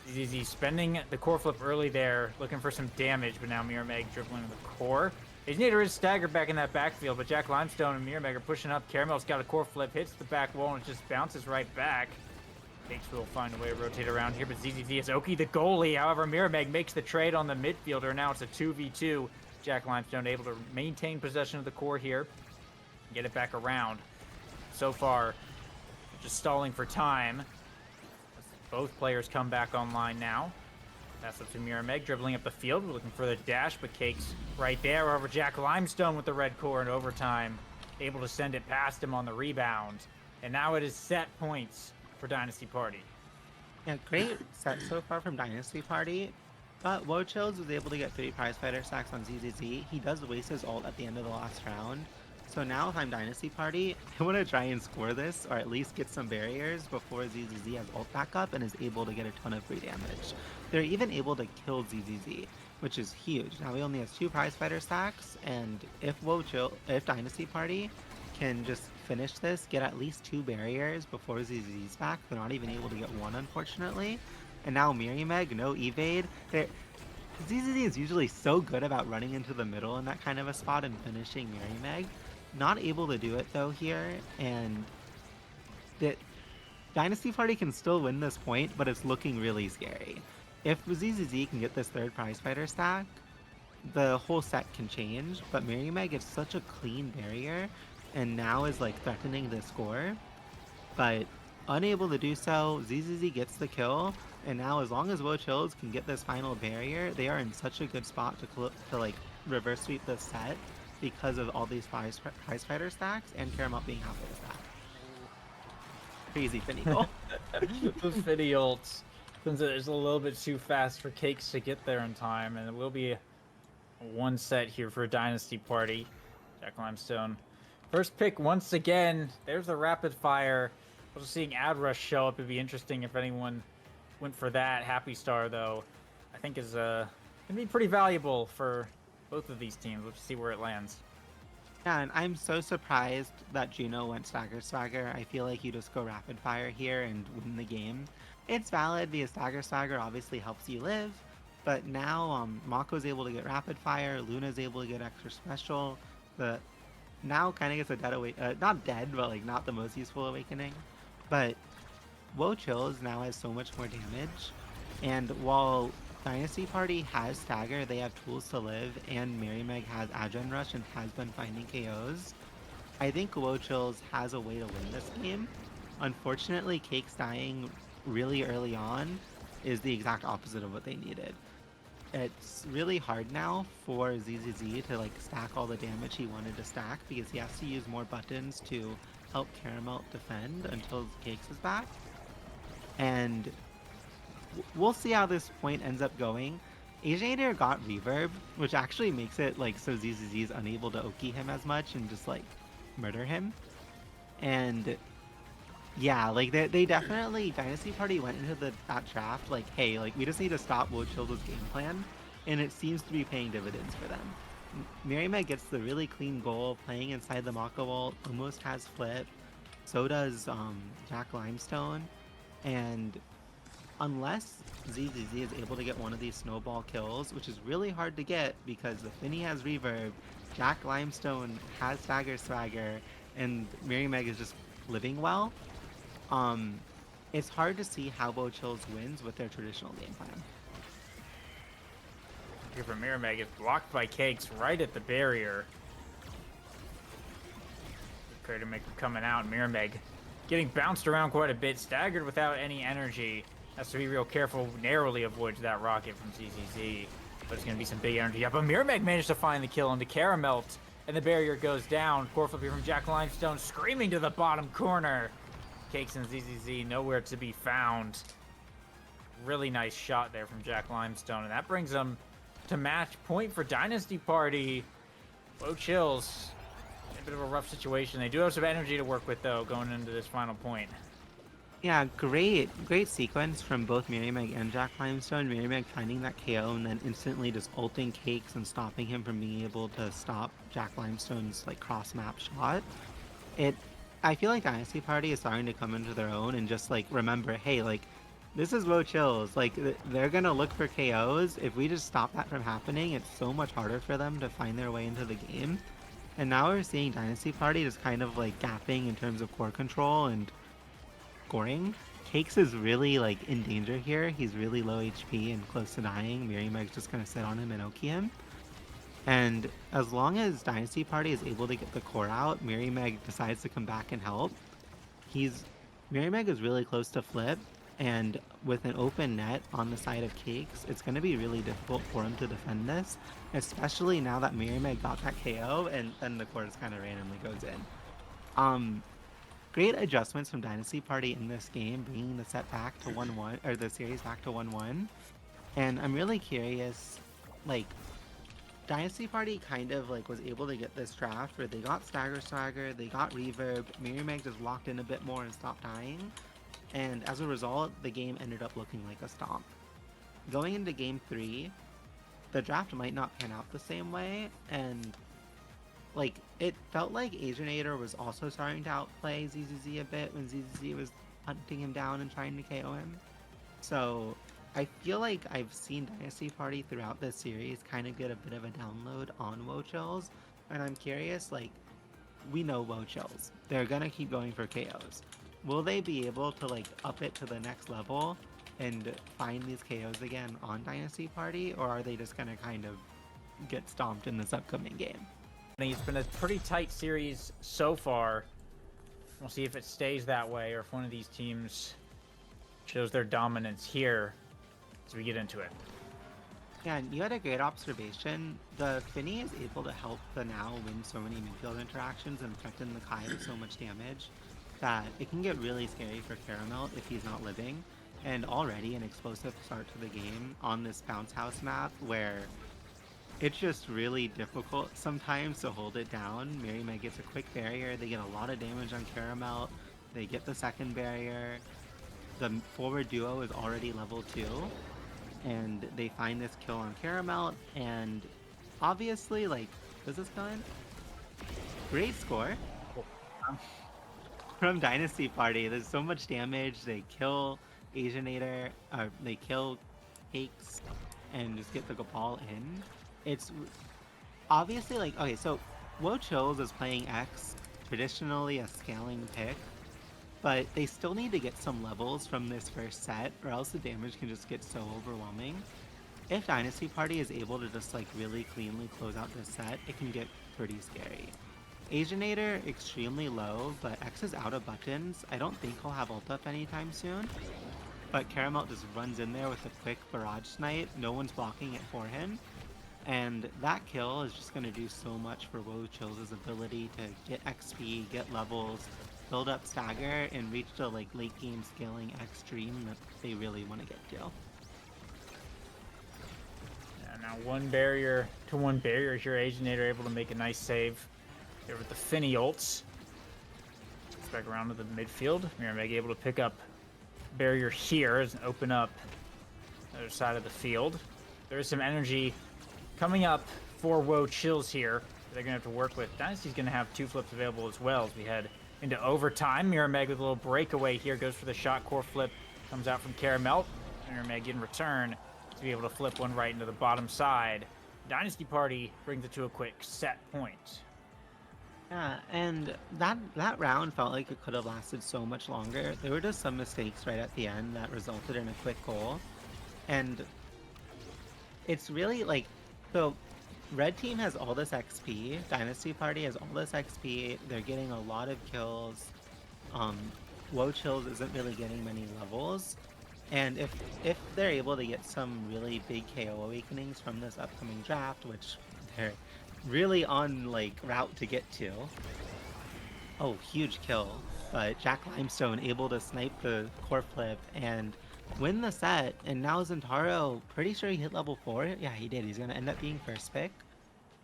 Speaker 2: ZZ spending the core flip early there, looking for some damage, but now Mirrormeg dribbling the core. Ignitor is staggered back in that backfield, but Jack Limestone and Mirrormeg are pushing up. Caramel's got a core flip, hits the back wall, and it just bounces right back. Cakes will find a way to rotate around here, but ZZZ is Oki the goalie. However, Mirrormeg makes the trade on the midfielder. Now it's a 2v2. Jack Limestone able to maintain possession of the core here, get it back around. So far, just stalling for time. Both players come back online now. That's up to Mirrormeg, dribbling up the field, looking for the dash, but Cakes right there over Jack Limestone with the red core in overtime, able to send it past him on the rebound. And now it is set points for Dynasty Party.
Speaker 1: Yeah, great set so far from Dynasty Party. But WOAH was able to get 3 prize fighter stacks on ZZZ. He does waste his ult at the end of the last round. So now if I'm Dynasty Party, I want to try and score this, or at least get some barriers before ZZZ has ult back up and is able to get a ton of free damage. They're even able to kill ZZZ, which is huge. Now he only has 2 prize fighter stacks, and if Dynasty Party can just finish this, get at least 2 barriers before ZZZ's back, they're not even able to get 1, unfortunately. And now Mirrormeg, no evade. ZZZ is usually so good about running into the middle in that kind of a spot and finishing Mirrormeg. Not able to do it though here, and that Dynasty Party can still win this point, but it's looking really scary. If ZZZ can get this 3rd prize fighter stack, the whole set can change, but Mirrormeg gets such a clean barrier, and now is like threatening the score, but unable to do so. ZZZ gets the kill, and now as long as WOAH can get this final barrier, they are in such a good spot to like reverse sweep this set because of all these prize fighter stacks and Caramelt being half of the stack. Crazy Finny goal.
Speaker 2: The Finny ults. Since it's a little bit too fast for Cakes to get there in time, and it will be one set here for Dynasty Party. Jack Limestone. First pick once again. There's the rapid fire. Also seeing Ad Rush show up. It'd be interesting if anyone went for that. Happy Star, though, I think is gonna be pretty valuable for both of these teams. Let's see where it lands.
Speaker 1: Yeah, and I'm so surprised that Juno went Stagger Swagger. I feel like you just go rapid fire here and win the game. It's valid because Stagger Swagger obviously helps you live, but now Mako's able to get rapid fire, Luna's able to get extra special. The now kind of gets a dead not dead, but like not the most useful awakening. But WOAH now has so much more damage, and while Dynasty Party has Stagger, they have tools to live, and Mirrormeg has Adren Rush and has been finding KOs. I think WOAH has a way to win this game. Unfortunately, Cakes dying really early on is the exact opposite of what they needed. It's really hard now for ZZZ to like stack all the damage he wanted to stack because he has to use more buttons to help Caramelt defend until Cakes is back. And we'll see how this point ends up going. Asianator got reverb, which actually makes it like so ZZZ is unable to Oki him as much and just like murder him. And yeah, like they definitely, Dynasty Party went into that draft like, hey, like we just need to stop WOAH's game plan, and it seems to be paying dividends for them. Mirrormeg gets the really clean goal, playing inside the Mako ult, almost has flip. So does Jack Limestone, and unless ZZZ is able to get one of these snowball kills, which is really hard to get because the Finny has reverb, Jack Limestone has Stagger Swagger, and Mirrormeg is just living well. It's hard to see how WOAH wins with their traditional game plan.
Speaker 2: Here for Mirrormeg is blocked by Cakes right at the barrier. Crater Maker coming out, Mirrormeg getting bounced around quite a bit, staggered without any energy. Has to be real careful, narrowly avoids that rocket from ZZZ. But it's going to be some big energy up. But Mirrormeg managed to find the kill into Caramelt, and the barrier goes down. Core flip here from Jack Limestone, screaming to the bottom corner. Cakes and ZZZ nowhere to be found. Really nice shot there from Jack Limestone, and that brings them to match point for Dynasty Party. WOAH in a bit of a rough situation. They do have some energy to work with, though, going into this final point.
Speaker 1: Yeah, great sequence from both Mirrormeg and Jack Limestone. Mirrormeg finding that KO and then instantly just ulting Cakes and stopping him from being able to stop Jack Limestone's like cross-map shot. I feel like Dynasty Party is starting to come into their own and just like remember, hey, like this is WOAH chills. Like they're gonna look for KOs. If we just stop that from happening, it's so much harder for them to find their way into the game. And now we're seeing Dynasty Party just kind of like gapping in terms of core control and scoring. Cakes is really like in danger here. He's really low HP and close to dying. Meg's just gonna sit on him and Oki him. And as long as Dynasty Party is able to get the core out, Meg decides to come back and help. He's Meg is really close to flip, and with an open net on the side of Cakes, it's going to be really difficult for him to defend this, especially now that Meg got that KO, and then the core just kind of randomly goes in. Great adjustments from Dynasty Party in this game, bringing the set back to 1-1, or the series back to 1-1. And I'm really curious, like, Dynasty Party kind of like was able to get this draft where they got Swagger, they got Reverb, Meg just locked in a bit more and stopped dying, and as a result, the game ended up looking like a stomp. Going into Game 3, the draft might not pan out the same way, and like it felt like Asianator was also starting to outplay ZZZ a bit when ZZZ was hunting him down and trying to KO him. So I feel like I've seen Dynasty Party throughout this series kind of get a bit of a download on WOAH chills, and I'm curious, like, we know WOAH chills. They're gonna keep going for KOs. Will they be able to, like, up it to the next level and find these KOs again on Dynasty Party, or are they just gonna kind of get stomped in this upcoming game?
Speaker 2: It's been a pretty tight series so far. We'll see if it stays that way or if one of these teams shows their dominance here as we get into it.
Speaker 1: Yeah, and you had a great observation. The Finny is able to help the Now win so many midfield interactions and threaten the Kai with so much damage that it can get really scary for Caramelt if he's not living. And already an explosive start to the game on this bounce house map where it's just really difficult sometimes to hold it down. Meg gets a quick barrier, they get a lot of damage on Caramelt, they get the second barrier. The forward duo is already level 2, and they find this kill on Caramelt, and obviously, like, does this go in? Great score from Dynasty Party. There's so much damage. They kill Asianator, they kill Cakes, and just get the ball in. It's obviously like, okay, so WOAH Chills is playing X, traditionally a scaling pick, but they still need to get some levels from this first set, or else the damage can just get so overwhelming. If Dynasty Party is able to just like really cleanly close out this set, it can get pretty scary. Asianator extremely low, but X is out of buttons. I don't think he'll have ult up anytime soon. But Caramelt just runs in there with a quick barrage snipe. No one's blocking it for him. And that kill is just going to do so much for WOAH Chills' ability to get XP, get levels, build up stagger, and reach the like late game scaling extreme that they really want to get to.
Speaker 2: Yeah, now one barrier to one barrier here. Asianator able to make a nice save here with the Finny ults. Let's back around to the midfield. Meg able to pick up barrier here and open up the other side of the field. There is some energy coming up for WOAH Chills here. They're going to have to work with. Dynasty's going to have 2 flips available as well as we head into overtime. Meg with a little breakaway here. Goes for the shot core flip. Comes out from Caramelt. Meg in return to be able to flip one right into the bottom side. Dynasty Party brings it to a quick set point.
Speaker 1: Yeah, and that round felt like it could have lasted so much longer. There were just some mistakes right at the end that resulted in a quick goal. And it's really like, so Red Team has all this XP, Dynasty Party has all this XP, they're getting a lot of kills. WOAH Chills isn't really getting many levels. And if they're able to get some really big KO awakenings from this upcoming draft, which they're really on like route to get to. Oh, huge kill. But Jack Limestone able to snipe the core flip and win the set, and now Zentaro, pretty sure he hit level 4. Yeah, he did. He's going to end up being first pick.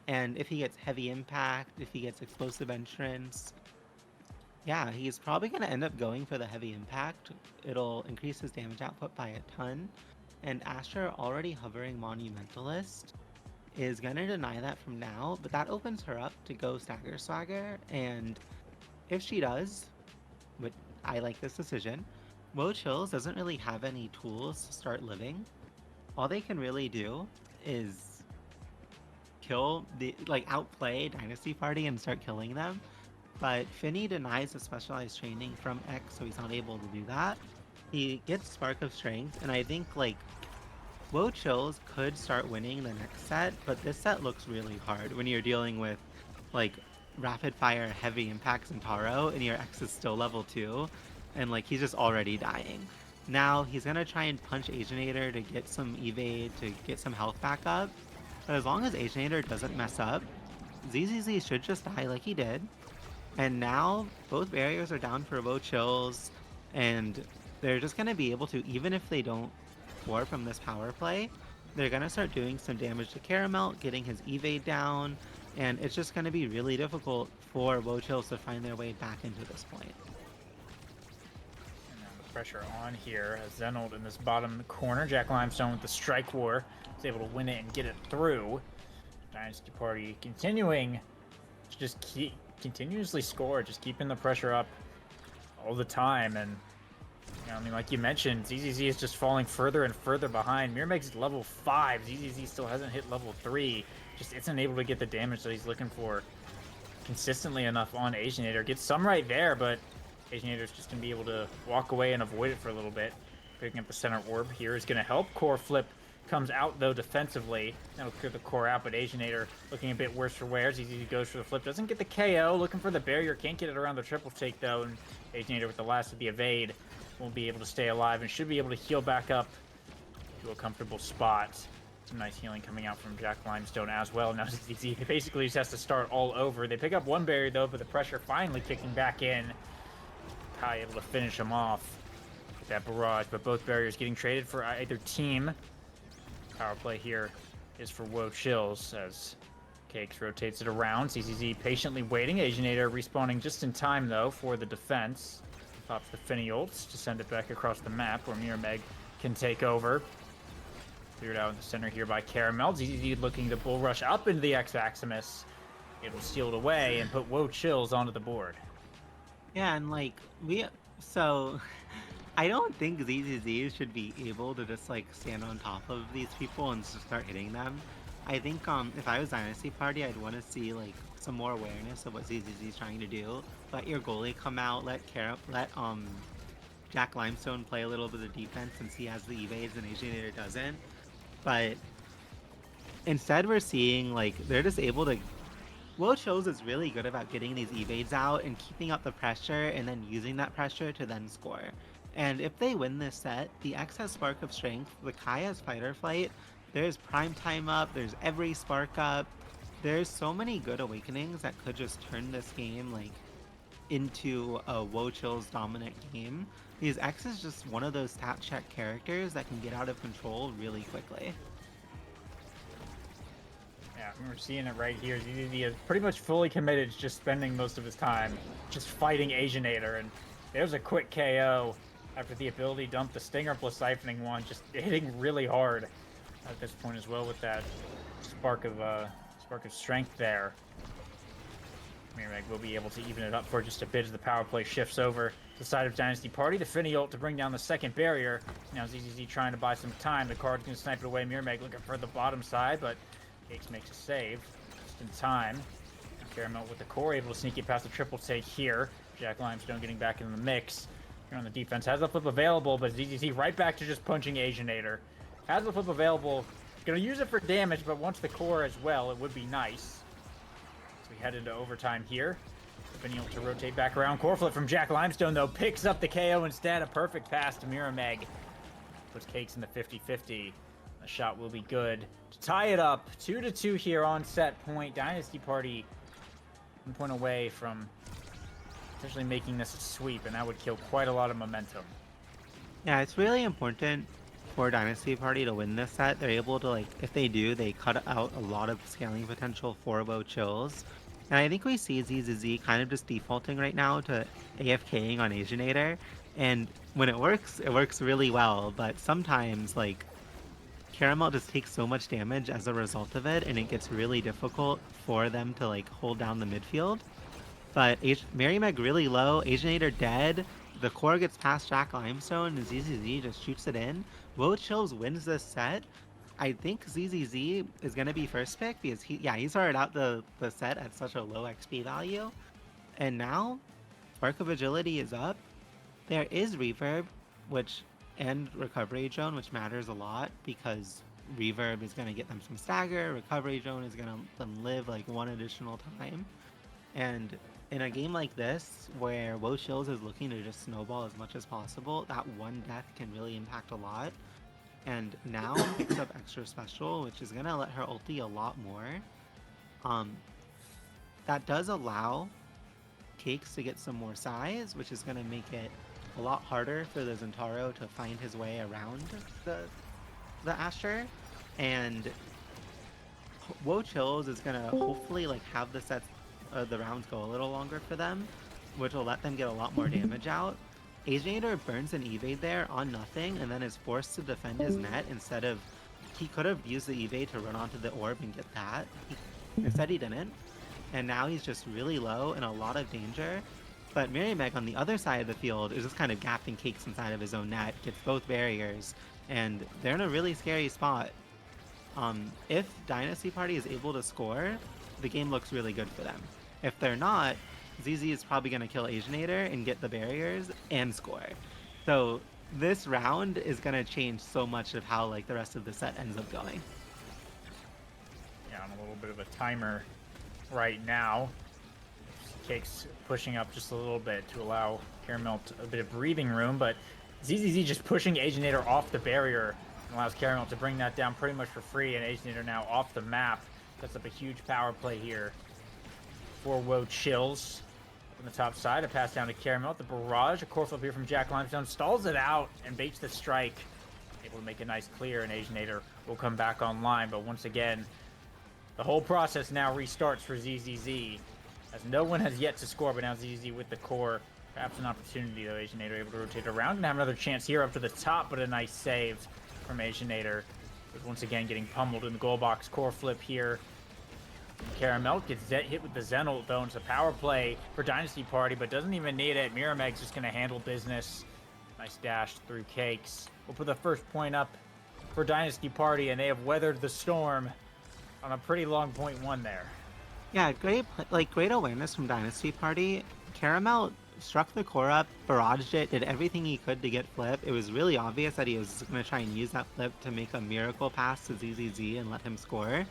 Speaker 1: And if he gets heavy impact, if he gets explosive entrance, yeah, he's probably going to end up going for the heavy impact. It'll increase his damage output by a ton. And Astra, already hovering Monumentalist, is going to deny that from now, but that opens her up to go Stagger Swagger, and if she does, but I like this decision, WOAH Chills doesn't really have any tools to start living. All they can really do is kill outplay Dynasty Party and start killing them. But Finny denies the specialized training from X, so he's not able to do that. He gets Spark of Strength, and I think WOAH Chills could start winning the next set, but this set looks really hard when you're dealing with like rapid fire heavy impacts in Taro and your X is still level 2 and he's just already dying. Now he's gonna try and punch Asianator to get some evade, to get some health back up. But as long as Asianator doesn't mess up, ZZZ should just die like he did. And now both barriers are down for WOAH Chills, and they're just gonna be able to, even if they don't score from this power play, they're gonna start doing some damage to Caramelt, getting his evade down, and it's just gonna be really difficult for WOAH Chills to find their way back into this point.
Speaker 2: And now the pressure on here as Zenold in this bottom corner. Jack Limestone with the Strike War is able to win it and get it through. Dynasty Party continuing to just continuously score, just keeping the pressure up all the time. And I mean, like you mentioned, ZZZ is just falling further and further behind. Mirmeg's level 5. ZZZ still hasn't hit level 3. Just isn't able to get the damage that he's looking for consistently enough on Asianator. Gets some right there, but Asianator's just going to be able to walk away and avoid it for a little bit. Picking up the center orb here is going to help. Core flip comes out, though, defensively. That'll clear the core out, but Asianator looking a bit worse for wear. ZZZ goes for the flip. Doesn't get the KO. Looking for the barrier. Can't get it around the triple take, though. And Asianator with the last of the evade won't be able to stay alive and should be able to heal back up to a comfortable spot. Some nice healing coming out from Jack Limestone as well. Now ZZZ basically just has to start all over. They pick up one barrier, though, but the pressure finally kicking back in. Kai able to finish him off with that barrage, but both barriers getting traded for either team. Power play here is for WOAH Chills as Cakes rotates it around. ZZZ patiently waiting. Asianator respawning just in time, though, for the defense. Pops the Finny ults to send it back across the map where Mirmeg can take over. Cleared out in the center here by Caramel. ZZZ looking to bull rush up into the X-Maximus. It will steal it away and put WOAH Chills onto the board.
Speaker 1: Yeah, and so I don't think ZZZ should be able to just stand on top of these people and just start hitting them. I think if I was Dynasty Party, I'd want to see some more awareness of what ZZZ is trying to do. Let your goalie come out. Let Jack Limestone play a little bit of defense since he has the evades and Asianator doesn't. But instead, we're seeing they're just able to. WOAH Chills is really good about getting these evades out and keeping up the pressure, and then using that pressure to then score. And if they win this set, the X has Spark of Strength, the Kai has Fight or Flight. There's Prime Time up. There's every Spark up. There's so many good awakenings that could just turn this game into a WOAH Chills dominant game. Because X is just one of those stat check characters that can get out of control really quickly.
Speaker 2: Yeah, we're seeing it right here. ZZZ is pretty much fully committed to just spending most of his time just fighting Asianator. And there's a quick KO after the ability dump the Stinger plus Siphoning one, just hitting really hard at this point as well with that spark of strength there. Mirmeg will be able to even it up for just a bit as the power play shifts over to the side of Dynasty Party. The Finny ult to bring down the second barrier. Now ZZZ trying to buy some time. The card's going to snipe it away. Mirmeg looking for the bottom side, but Cakes makes a save just in time. Caramel with the core able to sneak it past the triple take here. Jack Limestone getting back into the mix. Here on the defense. Has the flip available, but ZZZ right back to just punching Asianator. Has the flip available. Going to use it for damage, but wants the core as well. It would be nice. So we head into overtime here. Been able to rotate back around. Core flip from Jack Limestone, though. Picks up the KO instead. A perfect pass to Mirmeg. Puts Cakes in the 50-50. The shot will be good to tie it up. 2-2 here on set point. Dynasty Party 1 point away from potentially making this a sweep, and that would kill quite a lot of momentum.
Speaker 1: Yeah, it's really important for Dynasty Party to win this set. They're able to, if they do, they cut out a lot of scaling potential for WOAH Chills. And I think we see ZZZ kind of just defaulting right now to AFKing on Asianator. And when it works really well. But sometimes, Caramel just takes so much damage as a result of it, and it gets really difficult for them to, hold down the midfield. But Mary Meg really low, Asianator dead. The core gets past Jack Limestone, and ZZZ just shoots it in. WOAH Chills wins this set. I think ZZZ is going to be first pick because he started out the set at such a low XP value. And now, Spark of Agility is up. There is Reverb, and Recovery Drone, which matters a lot because Reverb is going to get them some stagger. Recovery Drone is going to let them live like one additional time. And in a game like this, where WOAH Chills is looking to just snowball as much as possible, that one death can really impact a lot. And now picks up extra special, which is gonna let her ulti a lot more. That does allow Cakes to get some more size, which is gonna make it a lot harder for the Zentaro to find his way around the Asher. And WOAH Chills is gonna hopefully like have the rounds go a little longer for them, which will let them get a lot more damage out. Asianator burns an evade there on nothing and then is forced to defend his net instead of... He could have used the evade to run onto the orb and get that. Instead he didn't. And now he's just really low in a lot of danger. But Meg on the other side of the field is just kind of gapping Cakes inside of his own net, gets both barriers, and they're in a really scary spot. If Dynasty Party is able to score, the game looks really good for them. If they're not, ZZ is probably going to kill Asianator and get the barriers and score. So this round is going to change so much of how like the rest of the set ends up going.
Speaker 2: Yeah, on a little bit of a timer right now. Cakes pushing up just a little bit to allow Caramelt a bit of breathing room, but ZZZ just pushing Asianator off the barrier and allows Caramelt to bring that down pretty much for free, and Asianator now off the map. Sets up a huge power play here for WOAH Chills. On the top side, a pass down to Caramelt. The barrage, a core flip here from Jack Limestone, stalls it out and baits the strike. Able to make a nice clear, and Asianator will come back online. But once again, the whole process now restarts for ZZZ, as no one has yet to score, but now ZZZ with the core. Perhaps an opportunity, though. Asianator able to rotate around and have another chance here up to the top, but a nice save from Asianator. But once again, getting pummeled in the goal box. Core flip here. Caramelt gets hit with the Zenalt, though. It's a power play for Dynasty Party, but doesn't even need it. Mirameg's just going to handle business. Nice dash through Cakes. We'll put the first point up for Dynasty Party, and they have weathered the storm on a pretty long point one there.
Speaker 1: Yeah, great awareness from Dynasty Party. Caramelt struck the core up, barraged it, did everything he could to get flip. It was really obvious that he was going to try and use that flip to make a miracle pass to ZZZ and let him score.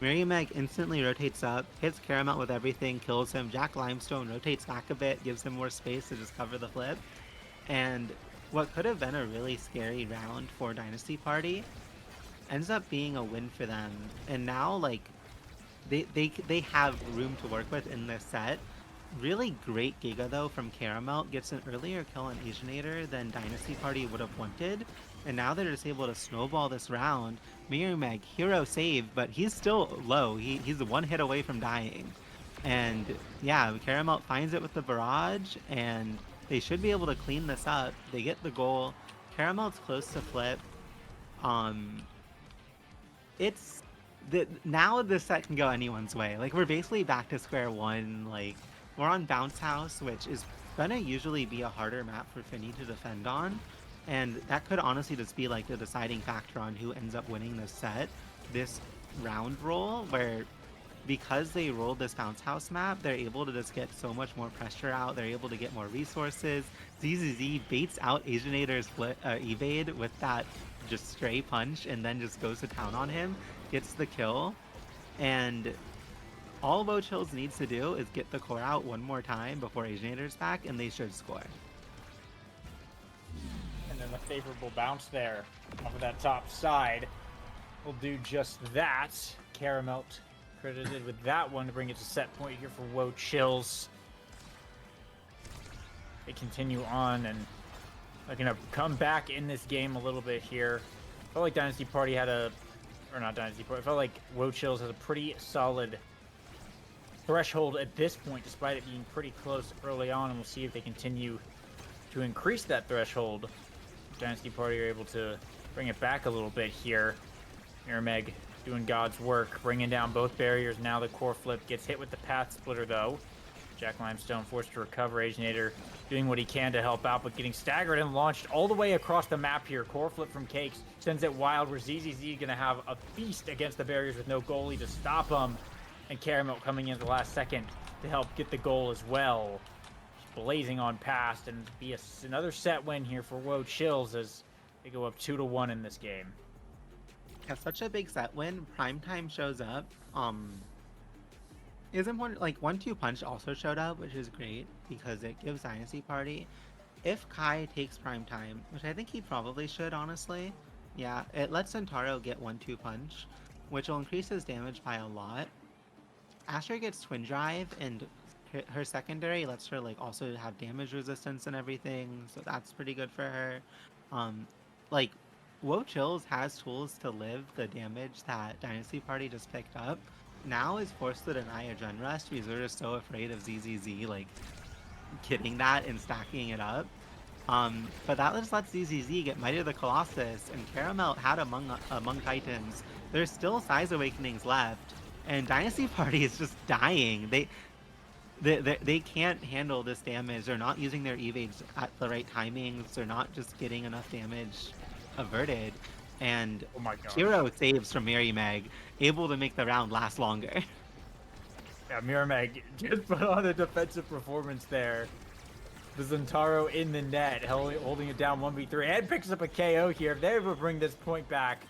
Speaker 1: Meg instantly rotates up, hits Caramelt with everything, kills him. Jack Limestone rotates back a bit, gives him more space to just cover the flip. And what could have been a really scary round for Dynasty Party ends up being a win for them. And now, like, they have room to work with in this set. Really great Giga, though, from Caramelt. Gets an earlier kill on Asianator than Dynasty Party would have wanted. And now they're just able to snowball this round. Meg, hero save, but he's still low. He's one hit away from dying. And yeah, Caramelt finds it with the barrage, and they should be able to clean this up. They get the goal. Caramelt's close to flip. Now this set can go anyone's way. Like, we're basically back to square one. Like, we're on Bounce House, which is gonna usually be a harder map for Finny to defend on. And that could honestly just be like the deciding factor on who ends up winning this set. This round roll, where because they rolled this Bounce House map, they're able to just get so much more pressure out. They're able to get more resources. ZZZ baits out Asianator's evade with that just stray punch and then just goes to town on him, gets the kill. And all WOAH Chills needs to do is get the core out one more time before Asianator's back, and they should score.
Speaker 2: And then the favorable bounce there off of that top side will do just that. Caramelt credited with that one to bring it to set point here for WOAH Chills. They continue on and are going to come back in this game a little bit here. I felt like Dynasty Party had a... Or not Dynasty Party. I felt like WOAH Chills has a pretty solid threshold at this point, despite it being pretty close early on, and we'll see if they continue to increase that threshold. Dynasty Party are able to bring it back a little bit here. Mirameg doing God's work, bringing down both barriers. Now the core flip gets hit with the path splitter, though. Jack Limestone forced to recover. Aginator doing what he can to help out, but getting staggered and launched all the way across the map here. Core flip from Cakes sends it wild, where ZZZ gonna have a feast against the barriers with no goalie to stop him. And Caramelt coming in at the last second to help get the goal as well. Blazing on past, and be another set win here for WOAH Chills as they go up 2-1 in this game.
Speaker 1: Yeah, such a big set win. Primetime shows up. Is important. Like 1-2 Punch also showed up, which is great because it gives Dynasty Party. If Kai takes Primetime, which I think he probably should, honestly, yeah, it lets Centauro get 1-2 Punch, which will increase his damage by a lot. Asher gets Twin Drive, and her secondary lets her like also have damage resistance and everything, so that's pretty good for her. Like WOAH Chills has tools to live the damage that Dynasty Party just picked up. Now is forced to deny a Gen Rush because they're just so afraid of ZZZ like getting that and stacking it up. But that just lets ZZZ get Mighty of the Colossus, and Caramelt had among Titans. There's still Size Awakenings left, and Dynasty Party is just dying. They can't handle this damage. They're not using their evades at the right timings. They're not just getting enough damage averted. And
Speaker 2: Oh my gosh.
Speaker 1: Hero saves from Mary Meg, able to make the round last longer.
Speaker 2: Yeah, Mirameg just put on a defensive performance there. The Zentaro in the net, holding it down 1v3, and picks up a KO here. If they ever bring this point back,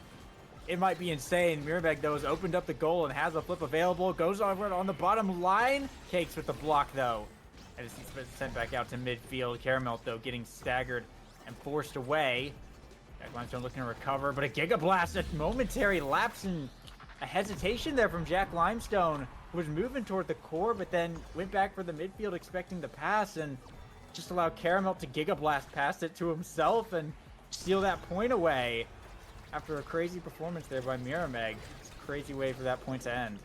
Speaker 2: it might be insane. Mirameg, though, has opened up the goal and has a flip available. Goes over on the bottom line. Cakes with the block, though. And it's sent back out to midfield. Caramelt, though, getting staggered and forced away. Jack Limestone looking to recover, but a Giga Blast, a momentary lapse and a hesitation there from Jack Limestone, who was moving toward the core, but then went back for the midfield expecting the pass and just allowed Caramel to Giga Blast past it to himself and steal that point away after a crazy performance there by Mirameg. It's a crazy way for that point to end.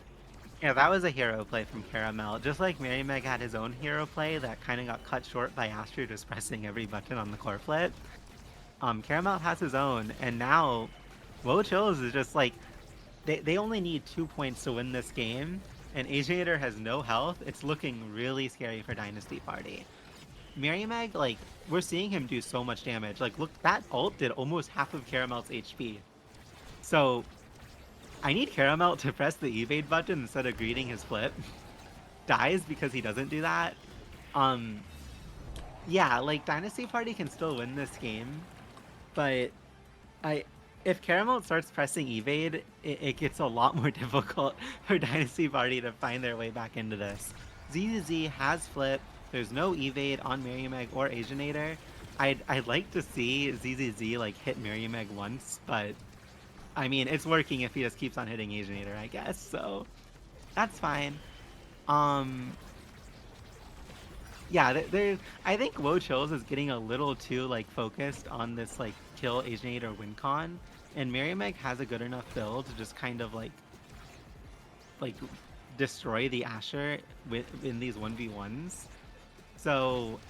Speaker 1: Yeah, that was a hero play from Caramel. Just like Mary Meg had his own hero play that kind of got cut short by Astro just pressing every button on the core flip. Caramel has his own, and now WOAH Chills is just like, they only need 2 points to win this game, and Asiator has no health. It's looking really scary for Dynasty Party. Mary Meg, like, we're seeing him do so much damage. Like, look, that ult did almost half of Caramel's HP. So, I need Caramel to press the evade button instead of greeting his flip. Dies because he doesn't do that. Yeah, like, Dynasty Party can still win this game, but if Caramel starts pressing evade, it gets a lot more difficult for Dynasty Party to find their way back into this. ZZZ has flip. There's no evade on Mirameg or Asianator. I'd like to see ZZZ like hit Mirameg once, but I mean it's working if he just keeps on hitting Asianator, I guess. So that's fine. Yeah, I think WOAH Chills is getting a little too like focused on this like kill Asianator win con, and Mirameg has a good enough build to just kind of like destroy the Asher in these 1v1s. So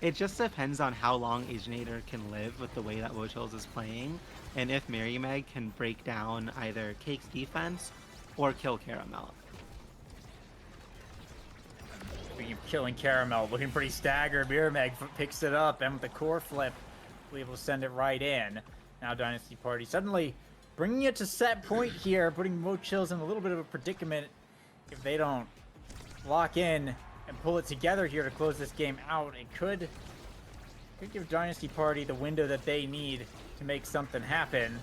Speaker 1: it just depends on how long Asianator can live with the way that WOAH Chills is playing, and if Mirameg can break down either Cake's defense or kill Caramel.
Speaker 2: Speaking of killing Caramel, looking pretty staggered. Mirameg picks it up, and with the core flip, able to send it right in. Now Dynasty Party suddenly bringing it to set point here, putting WOAH Chills in a little bit of a predicament if they don't lock in and pull it together here to close this game out. It could give Dynasty Party the window that they need to make something happen.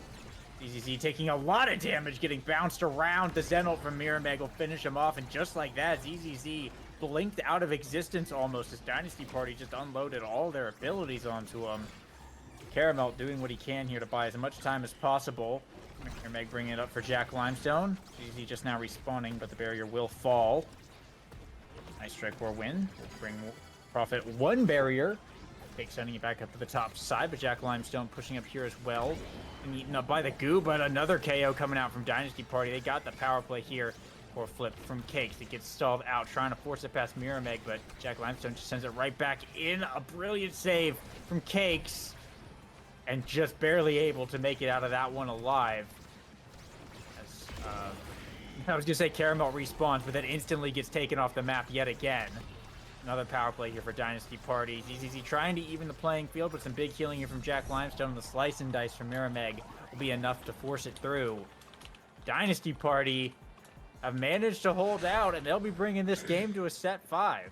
Speaker 2: ZZZ taking a lot of damage, getting bounced around. The Zen ult from Mirameg will finish him off, and just like that, ZZZ blinked out of existence almost as Dynasty Party just unloaded all their abilities onto him. Caramelt doing what he can here to buy as much time as possible. Mirameg bringing it up for Jack Limestone. ZZZ just now respawning, but the barrier will fall. Nice strike war win. Will bring Profit one barrier. Cake sending it back up to the top side, but Jack Limestone pushing up here as well. And eaten up by the goo, but another KO coming out from Dynasty Party. They got the power play here. Or flip from Cakes. It gets stalled out, trying to force it past Mirameg, but Jack Limestone just sends it right back in. A brilliant save from Cakes. And just barely able to make it out of that one alive. As I was gonna say Caramelt respawns, but then instantly gets taken off the map yet again. Another power play here for Dynasty Party. ZZZ trying to even the playing field, but some big healing here from Jack Limestone. The slice and dice from Mirameg will be enough to force it through. Dynasty Party have managed to hold out, and they'll be bringing this game to a set 5.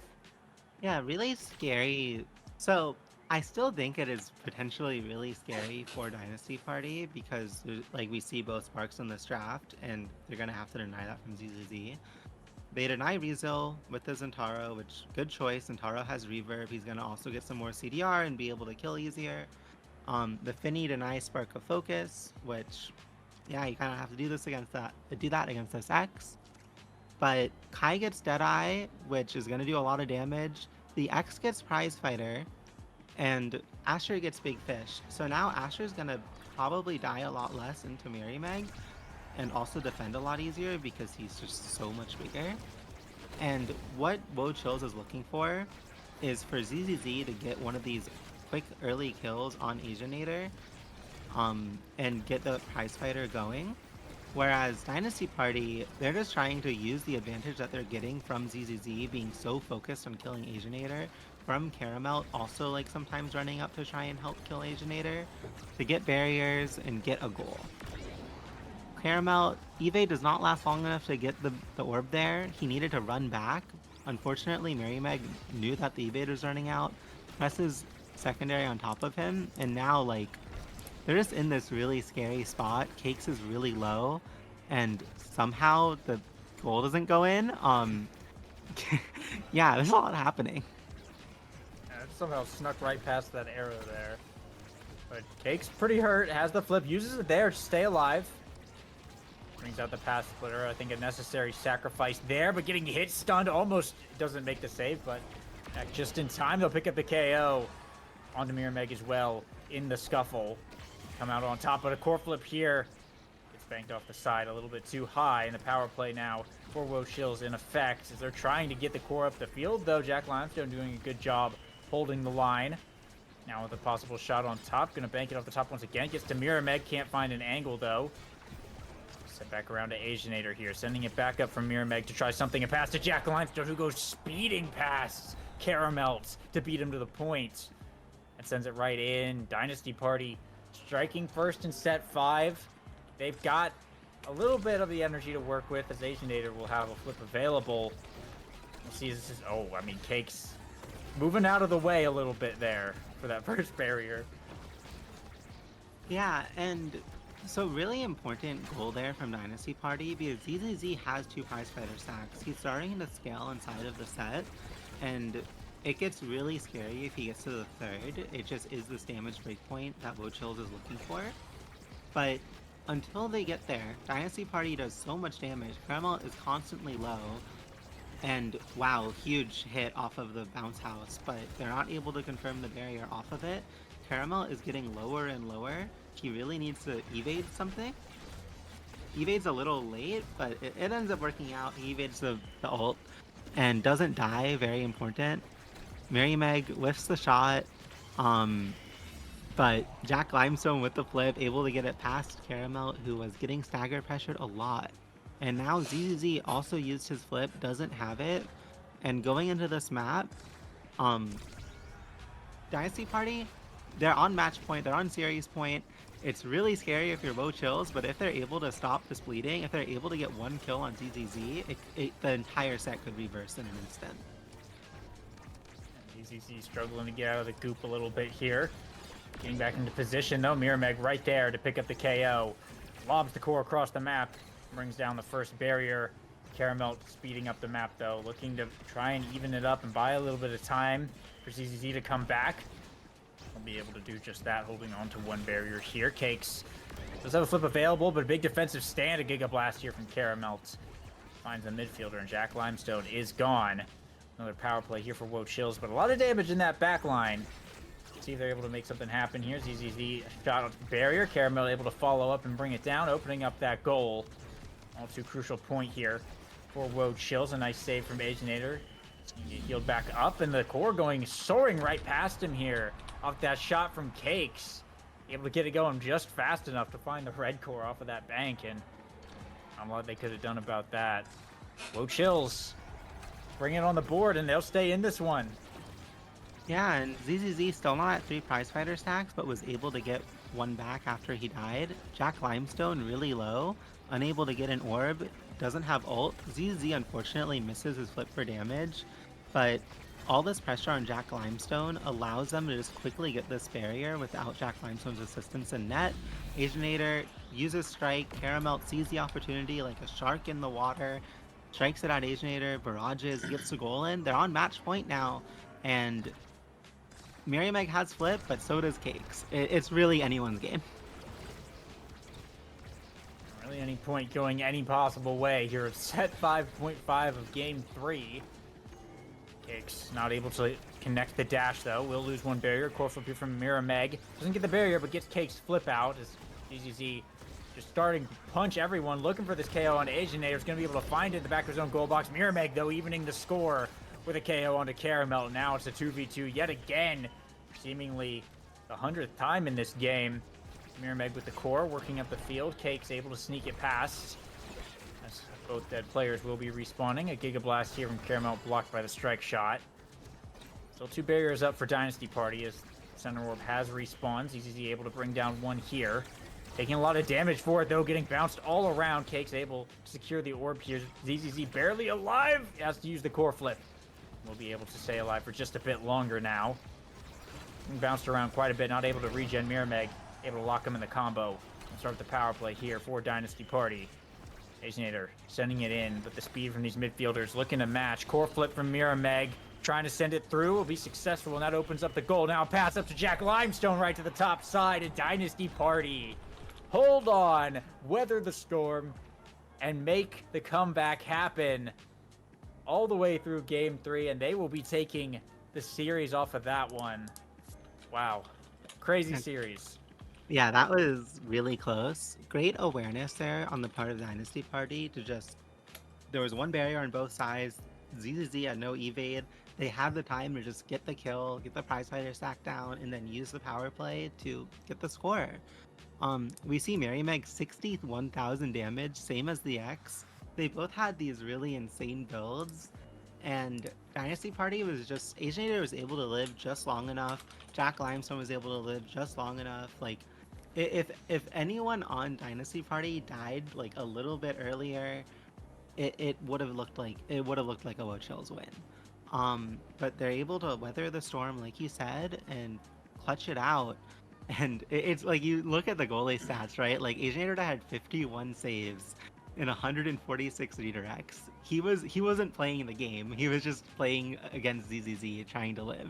Speaker 1: Yeah, really scary. So I still think it is potentially really scary for Dynasty Party because like we see both Sparks in this draft, and they're gonna have to deny that from ZZZ. They deny Rizzo with the Zentaro, which good choice. Zentaro has reverb. He's gonna also get some more CDR and be able to kill easier. The Finny denies Spark of Focus, which yeah, you kind of have to do that against this X. But Kai gets Deadeye, which is gonna do a lot of damage. The X gets Prize Fighter, and Asher gets Big Fish. So now Asher's gonna probably die a lot less into Mirameg, and also defend a lot easier because he's just so much bigger. And what WOAH Chills is looking for is for ZZZ to get one of these quick early kills on Asianator, and get the prize fighter going. Whereas Dynasty Party, they're just trying to use the advantage that they're getting from ZZZ being so focused on killing Asianator, from Caramelt also like sometimes running up to try and help kill Asianator, to get barriers and get a goal. Caramelt, evade does not last long enough to get the orb there. He needed to run back. Unfortunately, Mirameg knew that the evade was running out, presses secondary on top of him, and now like they're just in this really scary spot. Cakes is really low, and somehow the goal doesn't go in. Yeah, there's a lot happening.
Speaker 2: Yeah, it somehow snuck right past that arrow there. But Cake's pretty hurt, has the flip, uses it there to stay alive. Brings out the pass splitter. I think a necessary sacrifice there, but getting hit, stunned, almost doesn't make the save, but just in time, they'll pick up the KO onto Mirameg as well in the scuffle. Come out on top, but a core flip here. It's banked off the side a little bit too high, and the power play now for WOAH Chills in effect as they're trying to get the core up the field, though Jack Limestone doing a good job holding the line. Now with a possible shot on top, gonna bank it off the top once again. Gets to Mirameg, can't find an angle though. Set back around to Asianator here, sending it back up from Mirameg to try something, and pass to Jack Limestone, who goes speeding past Caramelt to beat him to the point. And sends it right in. Dynasty Party striking first in set 5. They've got a little bit of the energy to work with, as Asianator will have a flip available. We'll see this is, oh, I mean, Cake's moving out of the way a little bit there for that first barrier.
Speaker 1: Yeah, and so really important goal there from Dynasty Party because ZZZ has 2 prize fighter stacks. He's starting to scale inside of the set, and it gets really scary if he gets to the 3rd. It just is this damage breakpoint that WOAH Chills is looking for. But until they get there, Dynasty Party does so much damage. Caramel is constantly low, and wow, huge hit off of the bounce house, but they're not able to confirm the barrier off of it. Caramel is getting lower and lower. He really needs to evade something. Evade's a little late, but it ends up working out. He evades the ult and doesn't die, very important. Mirameg lifts the shot, but Jack Limestone with the flip, able to get it past Caramel, who was getting stagger pressured a lot. And now ZZZ also used his flip, doesn't have it, and going into this map, Dynasty Party, they're on match point, they're on series point. It's really scary if you're WOAH Chills, but if they're able to stop this bleeding, if they're able to get 1 kill on ZZZ, the entire set could reverse in an instant.
Speaker 2: ZZZ struggling to get out of the goop a little bit here. Getting back into position though, Mirameg right there to pick up the KO. Lobs the core across the map, brings down the first barrier. Caramelt speeding up the map though, looking to try and even it up and buy a little bit of time for ZZZ to come back. Will be able to do just that, holding on to 1 barrier here. Cakes does have a flip available, but a big defensive stand, a Giga Blast here from Caramelt. Finds a midfielder, and Jack Limestone is gone. Another power play here for WOAH Chills, but a lot of damage in that back line. Let's see if they're able to make something happen here. ZZZ shot at the barrier. Caramel able to follow up and bring it down, opening up that goal. All too crucial point here for WOAH Chills. A nice save from Asianator. Healed back up, and the core going soaring right past him here off that shot from Cakes. Able to get it going just fast enough to find the red core off of that bank, and Not a lot they could have done about that. WOAH Chills bring it on the board, and they'll stay in this one.
Speaker 1: Yeah, and ZZZ still not at 3 prizefighter stacks, but was able to get one back after he died. Jack Limestone really low, unable to get an orb, doesn't have ult. ZZZ unfortunately misses his flip for damage, but all this pressure on Jack Limestone allows them to just quickly get this barrier without Jack Limestone's assistance in net. Asianator uses Strike, Caramelt sees the opportunity like a shark in the water, strikes it at Asianator, barrages, gets the goal in. They're on match point now, and Meg has flip, but so does Cakes. It's really anyone's game.
Speaker 2: Really any point going any possible way here at set 5.5 of game 3. Cakes not able to connect the dash though. Will lose one barrier. Core flip here from Meg. Doesn't get the barrier, but gets Cakes flip out as ZZZ just starting to punch everyone, looking for this KO on Asianator. Is going to be able to find it in the back of his own goal box. Meg though evening the score with a KO onto Caramel. Now it's a 2v2 yet again. Seemingly the 100th time in this game. Meg with the core working up the field. Cakes able to sneak it past. As both dead players will be respawning. A Giga Blast here from Caramel blocked by the strike shot. Still 2 barriers up for Dynasty Party as Center Orb has respawned. ZZZ able to bring down one here. Taking a lot of damage for it though, getting bounced all around. Cakes able to secure the orb here. ZZZ barely alive. Has to use the core flip. We'll be able to stay alive for just a bit longer now. Bounced around quite a bit, not able to regen Meg. Able to lock him in the combo. Start the power play here for Dynasty Party. Asianator sending it in, but the speed from these midfielders looking to match. Core flip from Meg. Trying to send it through. Will be successful, and that opens up the goal. Now pass up to Jack Limestone right to the top side. And Dynasty Party hold on, weather the storm, and make the comeback happen all the way through game 3, and they will be taking the series off of that one. Wow. Crazy series.
Speaker 1: Yeah, that was really close. Great awareness there on the part of the Dynasty Party to just... There was one barrier on both sides. ZZZ had no evade. They had the time to just get the kill, get the prizefighter stack down, and then use the power play to get the score. We see Meg 61,000 damage, same as the X. They both had these really insane builds, and Dynasty Party was just... Asianator was able to live just long enough. Jack Limestone was able to live just long enough. Like, if anyone on Dynasty Party died like a little bit earlier, it would have looked like a WOAH Chills win. But they're able to weather the storm, like you said, and clutch it out. And it's like, you look at the goalie stats, right? Like, Asianator had 51 saves in 146 redirects. He wasn't playing the game. He was just playing against ZZZ, trying to live.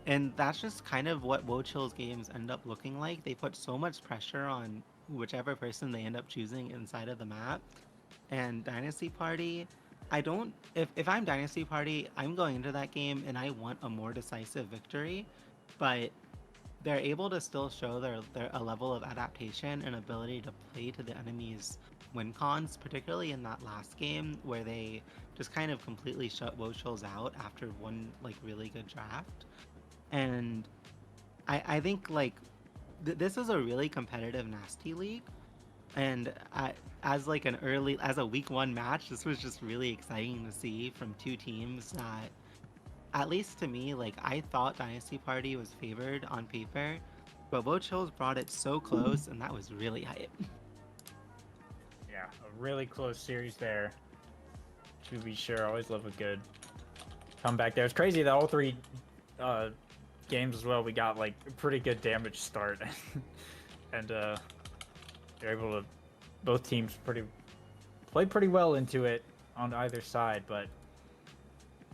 Speaker 1: And that's just kind of what WOAH Chills games end up looking like. They put so much pressure on whichever person they end up choosing inside of the map. And Dynasty Party, if I'm Dynasty Party, I'm going into that game and I want a more decisive victory, but they're able to still show a level of adaptation and ability to play to the enemy's win cons, particularly in that last game where they just kind of completely shut WOAH Chills out after one like really good draft. And I think like this is a really competitive Nasty league, and as a week 1 match, this was just really exciting to see from 2 teams that, at least to me, like, I thought Dynasty Party was favored on paper, but WOAH Chills brought it so close, and that was really hype.
Speaker 2: Yeah, a really close series there, to be sure. Always love a good comeback there. It's crazy that all 3 games as well, we got like a pretty good damage start. And they're able to, both teams played pretty well into it on either side. But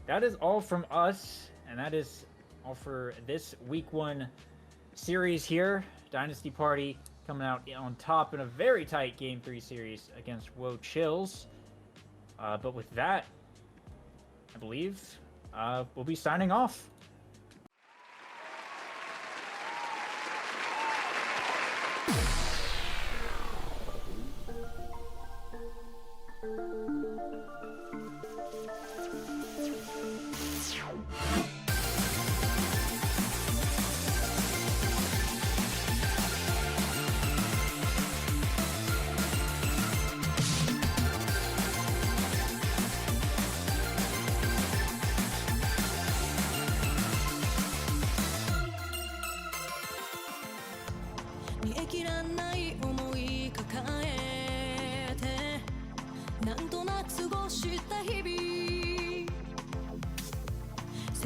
Speaker 2: that is all from us, and that is all for this week 1 series here. Dynasty Party coming out on top in a very tight game 3 series against WOAH Chills. But with that, I believe we'll be signing off.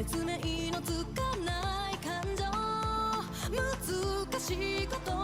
Speaker 3: 説明のつかない感情難しいこと